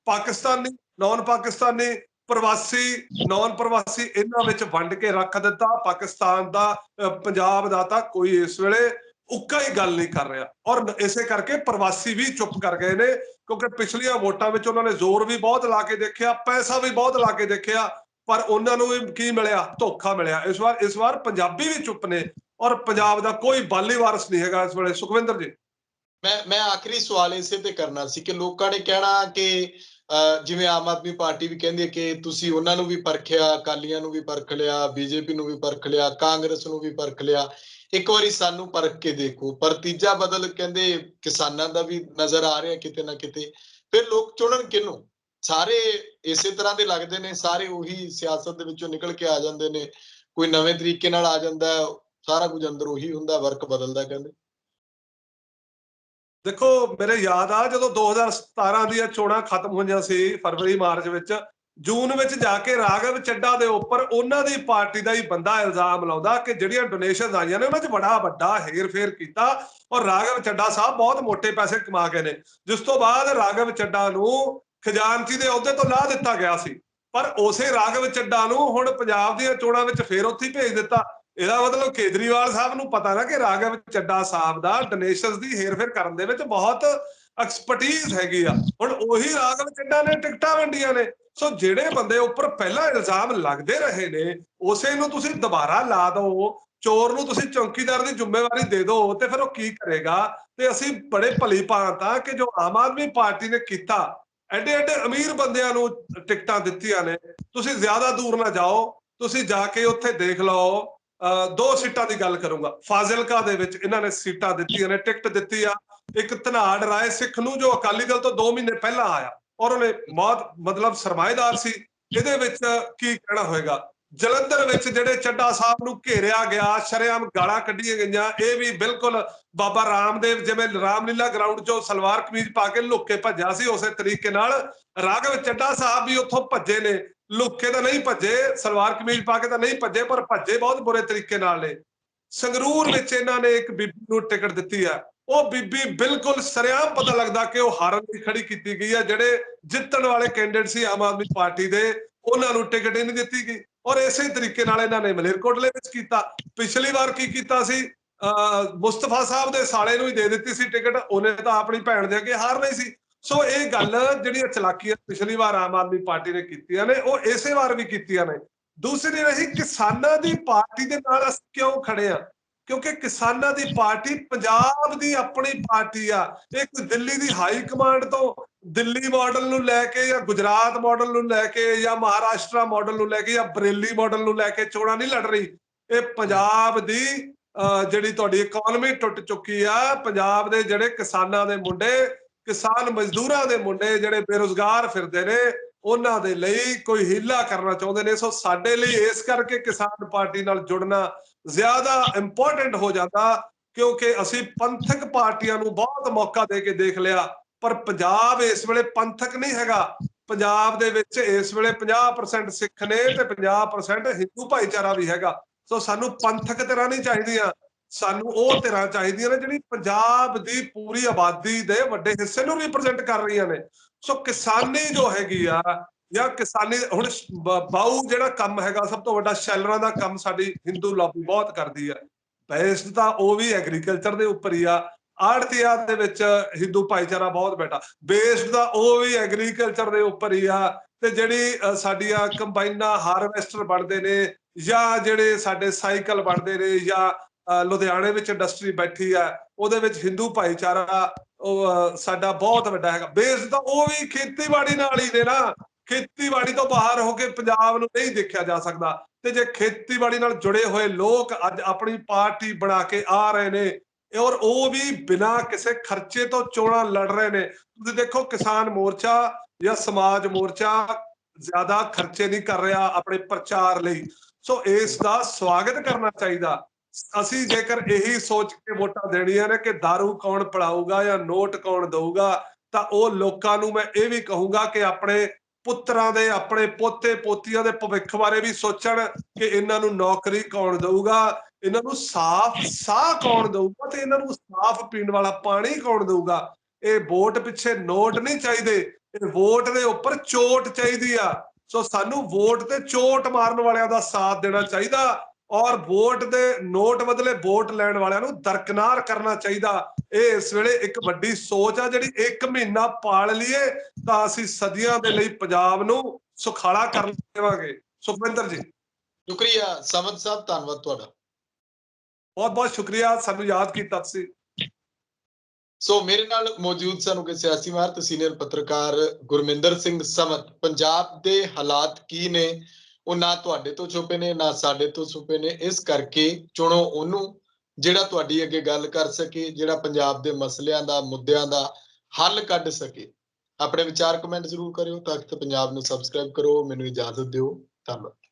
ਪਾਕਿਸਤਾਨੀ, ਨਾਨ ਪਾਕਿਸਤਾਨੀ, ਪ੍ਰਵਾਸੀ, ਨਾਨ ਪ੍ਰਵਾਸੀ, ਇਹਨਾਂ ਵਿੱਚ ਵੰਡ ਕੇ ਰੱਖ ਦਿੱਤਾ। ਪਾਕਿਸਤਾਨ ਦਾ, ਪੰਜਾਬ ਦਾ ਤਾਂ ਕੋਈ ਇਸ ਵੇਲੇ ਉੱਕਾ ਹੀ ਗੱਲ ਨਹੀਂ ਕਰ ਰਿਹਾ, ਔਰ ਇਸੇ ਕਰਕੇ ਪ੍ਰਵਾਸੀ ਵੀ ਚੁੱਪ ਕਰ ਗਏ ਨੇ, ਕਿਉਂਕਿ ਪਿਛਲੀਆਂ ਵੋਟਾਂ ਵਿੱਚ ਉਹਨਾਂ ਨੇ ਜ਼ੋਰ ਵੀ ਬਹੁਤ ਲਾ ਕੇ ਦੇਖਿਆ, ਪੈਸਾ ਵੀ ਬਹੁਤ ਲਾ ਕੇ ਦੇਖਿਆ, ਪਰ ਉਹਨਾਂ ਨੂੰ ਕੀ ਮਿਲਿਆ? ਧੋਖਾ ਮਿਲਿਆ। ਇਸ ਵਾਰ ਪੰਜਾਬੀ ਵੀ ਚੁੱਪ ਨੇ, ਔਰ ਪੰਜਾਬ ਦਾ ਕੋਈ ਬਾਲੀ ਵਾਰਸ ਨਹੀਂ ਹੈਗਾ ਇਸ ਵੇਲੇ। ਸੁਖਵਿੰਦਰ ਜੀ, ਮੈਂ ਆਖਰੀ ਸਵਾਲ ਇਸੇ ਤੇ ਕਰਨਾ ਸੀ ਕਿ ਲੋਕਾਂ ਨੇ ਕਹਿਣਾ ਕਿ ਜਿਵੇਂ ਆਮ ਆਦਮੀ ਪਾਰਟੀ ਵੀ ਕਹਿੰਦੀ ਹੈ ਕਿ ਤੁਸੀਂ ਉਹਨਾਂ ਨੂੰ ਵੀ ਪਰਖਿਆ, ਅਕਾਲੀਆਂ ਨੂੰ ਵੀ ਪਰਖ ਲਿਆ, ਬੀਜੇਪੀ ਨੂੰ ਵੀ ਪਰਖ ਲਿਆ, ਕਾਂਗਰਸ ਨੂੰ ਵੀ ਪਰਖ ਲਿਆ, ਇੱਕ ਵਾਰੀ ਸਾਨੂੰ ਪਰਖ ਕੇ ਦੇਖੋ। ਪਰ ਤੀਜਾ ਬਦਲ ਕਹਿੰਦੇ ਕਿਸਾਨਾਂ ਦਾ ਵੀ ਨਜ਼ਰ ਆ ਰਿਹਾ ਕਿਤੇ ਨਾ ਕਿਤੇ। ਫਿਰ ਲੋਕ ਚੁਣਨ ਕਿਹਨੂੰ? ਸਾਰੇ ਇਸੇ ਤਰ੍ਹਾਂ ਦੇ ਲੱਗਦੇ ਨੇ, ਸਾਰੇ ਉਹੀ ਸਿਆਸਤ ਦੇ ਵਿੱਚੋਂ ਨਿਕਲ ਕੇ ਆ ਜਾਂਦੇ ਨੇ, ਕੋਈ ਨਵੇਂ ਤਰੀਕੇ ਨਾਲ ਆ ਜਾਂਦਾ, ਸਾਰਾ ਕੁਝ ਅੰਦਰ ਉਹੀ ਹੁੰਦਾ, ਵਰਕ ਬਦਲਦਾ ਕਹਿੰਦੇ। ਦੇਖੋ ਮੇਰੇ ਯਾਦ ਆ ਜਦੋਂ 2017 ਦੀਆਂ ਚੋਣਾਂ ਖਤਮ ਹੋਈਆਂ ਸੀ ਫਰਵਰੀ ਮਾਰਚ ਵਿੱਚ, ਜੂਨ ਵਿੱਚ ਜਾ ਕੇ ਰਾਘਵ ਚੱਡਾ ਦੇ ਉੱਪਰ ਉਹਨਾਂ ਦੀ ਪਾਰਟੀ ਦਾ ਹੀ ਬੰਦਾ ਇਲਜ਼ਾਮ ਲਾਉਂਦਾ ਕਿ ਜਿਹੜੀਆਂ ਡੋਨੇਸ਼ਨਸ ਆਈਆਂ ਨੇ ਉਹਨਾਂ 'ਚ ਬੜਾ ਵੱਡਾ ਹੇਰ-ਫੇਰ ਕੀਤਾ, ਔਰ ਰਾਘਵ ਚੱਡਾ ਸਾਹਿਬ ਬਹੁਤ ਮੋਟੇ ਪੈਸੇ ਕਮਾ ਗਏ ਨੇ। ਜਿਸ ਤੋਂ ਬਾਅਦ ਰਾਘਵ ਚੱਡਾ ਨੂੰ ਖਜ਼ਾਨਚੀ ਦੇ ਅਹੁਦੇ ਤੋਂ ਲਾਹ ਦਿੱਤਾ ਗਿਆ ਸੀ, ਪਰ ਉਸੇ ਰਾਘਵ ਚੱਡਾ ਨੂੰ ਹੁਣ ਪੰਜਾਬ ਦੀਆਂ ਚੋਣਾਂ ਵਿੱਚ ਫੇਰ ਉੱਥੇ ਭੇਜ ਦਿੱਤਾ। ਇਹਦਾ ਮਤਲਬ ਕੇਜਰੀਵਾਲ ਸਾਹਿਬ ਨੂੰ ਪਤਾ ਨਾ ਕਿ ਰਾਘਵ ਚੱਡਾ ਸਾਹਿਬ ਦਾ ਡੋਨੇਸ਼ਨਸ ਦੀ ਹੇਰ-ਫੇਰ ਕਰਨ ਦੇ ਵਿੱਚ ਬਹੁਤ ਐਕਸਪਰਟੀਜ਼ ਹੈਗੀ ਆ। ਹੁਣ ਉਹੀ ਰਾਘਵ ਚੱਡਾ ਨੇ ਟਿਕਟਾਂ ਵੰਡੀਆਂ ਨੇ। ਸੋ ਜਿਹੜੇ ਬੰਦੇ ਉੱਪਰ ਪਹਿਲਾਂ ਇਲਜ਼ਾਮ ਲੱਗਦੇ ਰਹੇ ਨੇ, ਉਸੇ ਨੂੰ ਤੁਸੀਂ ਦੁਬਾਰਾ ਲਾ ਦਿਓ, ਚੋਰ ਨੂੰ ਤੁਸੀਂ ਚੌਕੀਦਾਰ ਦੀ ਜ਼ਿੰਮੇਵਾਰੀ ਦੇ ਦਿਓ, ਤੇ ਫਿਰ ਉਹ ਕੀ ਕਰੇਗਾ? ਤੇ ਅਸੀਂ ਬੜੇ ਭਲੀ ਭਾਂਤ ਆ ਕਿ ਜੋ ਆਮ ਆਦਮੀ ਪਾਰਟੀ ਨੇ ਕੀਤਾ, ਐਡੇ ਐਡੇ ਅਮੀਰ ਬੰਦਿਆਂ ਨੂੰ ਟਿਕਟਾਂ ਦਿੱਤੀਆਂ ਨੇ। ਤੁਸੀਂ ਜ਼ਿਆਦਾ ਦੂਰ ਨਾ ਜਾਓ, ਤੁਸੀਂ ਜਾ ਕੇ ਉੱਥੇ ਦੇਖ ਲਓ। 2 ਸੀਟਾਂ ਦੀ ਗੱਲ ਕਰੂੰਗਾ, ਫਾਜ਼ਿਲਕਾ ਦੇ ਵਿੱਚ ਇਹਨਾਂ ਨੇ ਸੀਟਾਂ ਦਿੱਤੀਆਂ ਨੇ, ਟਿਕਟ ਦਿੱਤੀ ਆ ਇੱਕ ਧਨਾੜ ਰਾਏ ਸਿੱਖ ਨੂੰ, ਜੋ ਅਕਾਲੀ ਦਲ ਤੋਂ 2 ਮਹੀਨੇ ਪਹਿਲਾਂ ਆਇਆ, ਔਰ ਉਹਨੇ ਬਹੁਤ ਮਤਲਬ ਸਰਮਾਏਦਾਰ ਸੀ। ਇਹਦੇ ਵਿੱਚ ਕੀ ਕਹਿਣਾ ਹੋਏਗਾ? ਜਲੰਧਰ ਵਿੱਚ ਜਿਹੜੇ ਚੱਡਾ ਸਾਹਿਬ ਨੂੰ ਘੇਰਿਆ ਗਿਆ, ਸ਼ਰੇਆਮ ਗਾਲਾਂ ਕੱਢੀਆਂ ਗਈਆਂ, ਇਹ ਵੀ ਬਿਲਕੁਲ ਬਾਬਾ ਰਾਮਦੇਵ ਜਿਵੇਂ ਰਾਮਲੀਲਾ ਗਰਾਊਂਡ 'ਚੋਂ ਸਲਵਾਰ ਕਮੀਜ਼ ਪਾ ਕੇ ਲੁੱਕ ਕੇ ਭੱਜਿਆ ਸੀ, ਉਸੇ ਤਰੀਕੇ ਨਾਲ ਰਾਘਵ ਚੱਡਾ ਸਾਹਿਬ ਵੀ ਉੱਥੋਂ ਭੱਜੇ ਨੇ। ਲੁੱਕ ਕੇ ਤਾਂ ਨਹੀਂ ਭੱਜੇ, ਸਲਵਾਰ ਕਮੀਜ਼ ਪਾ ਕੇ ਤਾਂ ਨਹੀਂ ਭੱਜੇ, ਪਰ ਭੱਜੇ ਬਹੁਤ ਬੁਰੇ ਤਰੀਕੇ ਨਾਲ ਨੇ। ਸੰਗਰੂਰ ਵਿੱਚ ਇਹਨਾਂ ਨੇ ਇੱਕ ਬੀਬੀ ਨੂੰ ਟਿਕਟ ਦਿੱਤੀ ਆ, ਉਹ ਬੀਬੀ ਬਿਲਕੁਲ ਸਰੇਆਮ ਪਤਾ ਲੱਗਦਾ ਕਿ ਉਹ ਹਾਰਨ ਲਈ ਖੜੀ ਕੀਤੀ ਗਈ ਆ। ਜਿਹੜੇ ਜਿੱਤਣ ਵਾਲੇ ਕੈਂਡੀਡੇਟ ਸੀ ਆਮ ਆਦਮੀ ਪਾਰਟੀ ਦੇ, ਉਹਨਾਂ ਨੂੰ ਟਿਕਟ ਹੀ ਨਹੀਂ ਦਿੱਤੀ ਗਈ। ਔਰ ਇਸੇ ਤਰੀਕੇ ਨਾਲ ਇਹਨਾਂ ਨੇ ਮਲੇਰਕੋਟਲੇ ਵਿੱਚ ਕੀਤਾ। ਪਿਛਲੀ ਵਾਰ ਕੀ ਕੀਤਾ ਸੀ? ਮੁਸਤਫਾ ਸਾਹਿਬ ਦੇ ਸਾਲੇ ਨੂੰ ਹੀ ਦੇ ਦਿੱਤੀ ਸੀ ਟਿਕਟ, ਉਹਨੇ ਤਾਂ ਆਪਣੀ ਭੈਣ ਦੇ ਅੱਗੇ ਹਾਰ ਨਹੀਂ ਸੀ। ਸੋ ਇਹ ਗੱਲ ਜਿਹੜੀਆਂ ਚਲਾਕੀਆਂ ਪਿਛਲੀ ਵਾਰ ਆਮ ਆਦਮੀ ਪਾਰਟੀ ਨੇ ਕੀਤੀਆਂ ਨੇ, ਉਹ ਇਸੇ ਵਾਰ ਵੀ ਕੀਤੀਆਂ ਨੇ। ਦੂਸਰੀ ਰਹੀ ਕਿਸਾਨਾਂ ਦੀ ਪਾਰਟੀ ਦੇ ਨਾਲ ਅਸੀਂ ਕਿਉਂ ਖੜੇ ਆ? ਕਿਉਂਕਿ ਕਿਸਾਨਾਂ ਦੀ ਪਾਰਟੀ ਪੰਜਾਬ ਦੀ ਆਪਣੀ ਪਾਰਟੀ ਆ। ਇੱਕ ਦਿੱਲੀ ਦੀ ਹਾਈ ਕਮਾਂਡ ਤੋਂ ਦਿੱਲੀ ਮਾਡਲ ਨੂੰ ਲੈ ਕੇ, ਜਾਂ ਗੁਜਰਾਤ ਮਾਡਲ ਨੂੰ ਲੈ ਕੇ, ਜਾਂ ਮਹਾਰਾਸ਼ਟਰ ਮਾਡਲ ਨੂੰ ਲੈ ਕੇ, ਜਾਂ ਬਰੇਲੀ ਮਾਡਲ ਨੂੰ ਲੈ ਕੇ ਚੋਣਾਂ ਨਹੀਂ ਲੜ ਰਹੀ। ਇਹ ਪੰਜਾਬ ਦੀ ਜਿਹੜੀ ਤੁਹਾਡੀ ਇਕਨੋਮੀ ਟੁੱਟ ਚੁੱਕੀ ਆ, ਪੰਜਾਬ ਦੇ ਜਿਹੜੇ ਕਿਸਾਨਾਂ ਦੇ ਮੁੰਡੇ, ਕਿਸਾਨ ਮਜ਼ਦੂਰਾਂ ਦੇ ਮੁੰਡੇ ਜਿਹੜੇ ਬੇਰੁਜ਼ਗਾਰ ਫਿਰਦੇ ਨੇ, ਉਹਨਾਂ ਦੇ ਲਈ ਕੋਈ ਹੀਲਾ ਕਰਨਾ ਚਾਹੁੰਦੇ ਨੇ। ਸੋ ਸਾਡੇ ਲਈ ਇਸ ਕਰਕੇ ਕਿਸਾਨ ਪਾਰਟੀ ਨਾਲ ਜੁੜਨਾ ਜ਼ਿਆਦਾ ਇੰਪੋਰਟੈਂਟ ਹੋ ਜਾਂਦਾ, ਕਿਉਂਕਿ ਅਸੀਂ ਪੰਥਕ ਪਾਰਟੀਆਂ ਨੂੰ ਬਹੁਤ ਮੌਕਾ ਦੇ ਕੇ ਦੇਖ ਲਿਆ, ਪਰ ਪੰਜਾਬ ਇਸ ਵੇਲੇ ਪੰਥਕ ਨਹੀਂ ਹੈਗਾ। ਪੰਜਾਬ ਦੇ ਵਿੱਚ ਇਸ ਵੇਲੇ 50% ਸਿੱਖ ਨੇ ਤੇ 50% ਹਿੰਦੂ ਭਾਈਚਾਰਾ ਵੀ ਹੈਗਾ। ਸੋ ਸਾਨੂੰ ਪੰਥਕ ਧਿਰਾਂ ਨਹੀਂ ਚਾਹੀਦੀਆਂ, ਸਾਨੂੰ ਉਹ ਧਿਰਾਂ ਚਾਹੀਦੀਆਂ ਨੇ ਜਿਹੜੀ ਪੰਜਾਬ ਦੀ ਪੂਰੀ ਆਬਾਦੀ ਦੇ ਵੱਡੇ ਹਿੱਸੇ ਨੂੰ ਰਿਪਰੈਜ਼ੈਂਟ ਕਰ ਰਹੀਆਂ ਨੇ। ਸੋ ਕਿਸਾਨੀ ਜੋ ਹੈਗੀ ਆ, ਜਾਂ ਕਿਸਾਨੀ ਹੁਣ ਬਾਊ ਜਿਹੜਾ ਕੰਮ ਹੈਗਾ ਸਭ ਤੋਂ ਵੱਡਾ, ਸ਼ੈਲਰਾਂ ਦਾ ਕੰਮ ਸਾਡੀ ਹਿੰਦੂ ਲਾਬੀ ਬਹੁਤ ਕਰਦੀ ਹੈ। ਬੇਸਡ ਤਾਂ ਉਹ ਵੀ ਐਗਰੀਕਲਚਰ ਦੇ ਉੱਪਰ ਹੀ ਆ। ਆੜਤੀਆ ਦੇ ਵਿੱਚ ਹਿੰਦੂ ਭਾਈਚਾਰਾ ਬਹੁਤ ਬੈਠਾ, ਬੇਸਡ ਤਾਂ ਉਹ ਵੀ ਐਗਰੀਕਲਚਰ ਦੇ ਉੱਪਰ ਹੀ ਆ। ਤੇ ਜਿਹੜੀ ਸਾਡੀਆਂ ਕੰਬਾਈਨਾਂ ਹਾਰਵੈਸਟਰ ਬਣਦੇ ਨੇ, ਜਾਂ ਜਿਹੜੇ ਸਾਡੇ ਸਾਈਕਲ ਬਣਦੇ ਨੇ, ਜਾਂ ਲੁਧਿਆਣੇ ਵਿੱਚ ਇੰਡਸਟਰੀ ਬੈਠੀ ਆ, ਉਹਦੇ ਵਿੱਚ ਹਿੰਦੂ ਭਾਈਚਾਰਾ ਉਹ ਸਾਡਾ ਬਹੁਤ ਵੱਡਾ ਹੈਗਾ। ਬੇਸ ਤਾਂ ਉਹ ਵੀ ਖੇਤੀਬਾੜੀ ਨਾਲ ਹੀ ਨੇ ਨਾ, ਖੇਤੀਬਾੜੀ ਤੋਂ ਬਾਹਰ ਹੋ ਕੇ ਪੰਜਾਬ ਨੂੰ ਨਹੀਂ ਦੇਖਿਆ ਜਾ ਸਕਦਾ। ਤੇ ਜੇ ਖੇਤੀਬਾੜੀ ਨਾਲ ਜੁੜੇ ਹੋਏ ਲੋਕ ਅੱਜ ਆਪਣੀ ਪਾਰਟੀ ਬਣਾ ਕੇ ਆ ਰਹੇ ਨੇ ਔਰ ਉਹ ਵੀ ਬਿਨਾਂ ਕਿਸੇ ਖਰਚੇ ਤੋਂ ਚੋਣਾਂ ਲੜ ਰਹੇ ਨੇ। ਤੁਸੀਂ ਦੇਖੋ ਕਿਸਾਨ ਮੋਰਚਾ ਜਾਂ ਸਮਾਜ ਮੋਰਚਾ ਜ਼ਿਆਦਾ ਖਰਚੇ ਨਹੀਂ ਕਰ ਰਿਹਾ ਆਪਣੇ ਪ੍ਰਚਾਰ ਲਈ, ਸੋ ਇਸ ਦਾ ਸਵਾਗਤ ਕਰਨਾ ਚਾਹੀਦਾ। ਅਸੀਂ ਜੇਕਰ ਇਹੀ ਸੋਚ ਕੇ ਵੋਟਾਂ ਦੇਣੀਆਂ ਨੇ ਕਿ ਦਾਰੂ ਕੌਣ ਪਿਲਾਊਗਾ ਜਾਂ ਨੋਟ ਕੌਣ ਦਊਗਾ, ਤਾਂ ਉਹ ਲੋਕਾਂ ਨੂੰ ਮੈਂ ਇਹ ਵੀ ਕਹੂੰਗਾ ਕਿ ਆਪਣੇ ਪੁੱਤਰਾਂ ਦੇ, ਆਪਣੇ ਪੋਤੇ ਪੋਤੀਆਂ ਦੇ ਭਵਿੱਖ ਬਾਰੇ ਵੀ ਸੋਚਣ ਕਿ ਇਹਨਾਂ ਨੂੰ ਨੌਕਰੀ ਕੌਣ ਦਊਗਾ, ਇਹਨਾਂ ਨੂੰ ਸਾਫ਼ ਸਾਹ ਕੌਣ ਦਊਗਾ, ਤੇ ਇਹਨਾਂ ਨੂੰ ਸਾਫ਼ ਪੀਣ ਵਾਲਾ ਪਾਣੀ ਕੌਣ ਦਊਗਾ। ਇਹ ਵੋਟ ਪਿੱਛੇ ਨੋਟ ਨਹੀਂ ਚਾਹੀਦੇ, ਇਹ ਵੋਟ ਦੇ ਉੱਪਰ ਚੋਟ ਚਾਹੀਦੀ ਆ। ਸੋ ਸਾਨੂੰ ਵੋਟ ਤੇ ਚੋਟ ਮਾਰਨ ਵਾਲਿਆਂ ਦਾ ਸਾਥ ਦੇਣਾ ਚਾਹੀਦਾ ਔਰ ਵੋਟ ਦੇ ਨੋਟ ਬਦਲੇ ਵੋਟ ਲੈਣ ਵਾਲਿਆਂ ਨੂੰ ਦਰਕਨਾਰ ਕਰਨਾ ਚਾਹੀਦਾ। ਇਹ ਇਸ ਵੇਲੇ ਇੱਕ ਵੱਡੀ ਸੋਚ ਆ ਜਿਹੜੀ 1 ਮਹੀਨਾ ਪਾਲ ਲਈਏ ਤਾਂ ਅਸੀਂ ਸਦੀਆਂ ਦੇ ਲਈ ਪੰਜਾਬ ਨੂੰ ਸੁਖਾਲਾ ਕਰ ਲਵਾਂਗੇ। ਸੁਖਵਿੰਦਰ ਜੀ ਸ਼ੁਕਰੀਆ ਸਮਦ ਸਾਹਿਬ, ਧੰਨਵਾਦ ਤੁਹਾਡਾ। ਬਹੁਤ ਬਹੁਤ ਸ਼ੁਕਰੀਆ, ਸਾਨੂੰ ਯਾਦ ਕੀਤਾ ਤੁਸੀਂ। ਸੋ ਮੇਰੇ ਨਾਲ ਮੌਜੂਦ ਸਨ ਕਿ ਸਿਆਸੀ ਮਾਹਰ ਤੇ ਸੀਨੀਅਰ ਪੱਤਰਕਾਰ ਗੁਰਮਿੰਦਰ ਸਿੰਘ ਸਮਦ। ਪੰਜਾਬ ਦੇ ਹਾਲਾਤ ਕੀ ਨੇ ਉਹ ਨਾ ਤੁਹਾਡੇ ਤੋਂ ਛੁਪੇ ਨੇ ਨਾ ਸਾਡੇ ਤੋਂ ਛੁਪੇ ਨੇ, ਇਸ ਕਰਕੇ ਚੁਣੋ ਉਹਨੂੰ ਜਿਹੜਾ ਤੁਹਾਡੀ ਅੱਗੇ ਗੱਲ ਕਰ ਸਕੇ, ਜਿਹੜਾ ਪੰਜਾਬ ਦੇ ਮਸਲਿਆਂ ਦਾ, ਮੁੱਦਿਆਂ ਦਾ ਹੱਲ ਕੱਢ ਸਕੇ। ਆਪਣੇ ਵਿਚਾਰ ਕਮੈਂਟ ਜ਼ਰੂਰ ਕਰਿਓ। ਤਖਤ ਪੰਜਾਬ ਨੂੰ ਸਬਸਕ੍ਰਾਈਬ ਕਰੋ। ਮੈਨੂੰ ਇਜਾਜ਼ਤ ਦਿਓ। ਧੰਨਵਾਦ।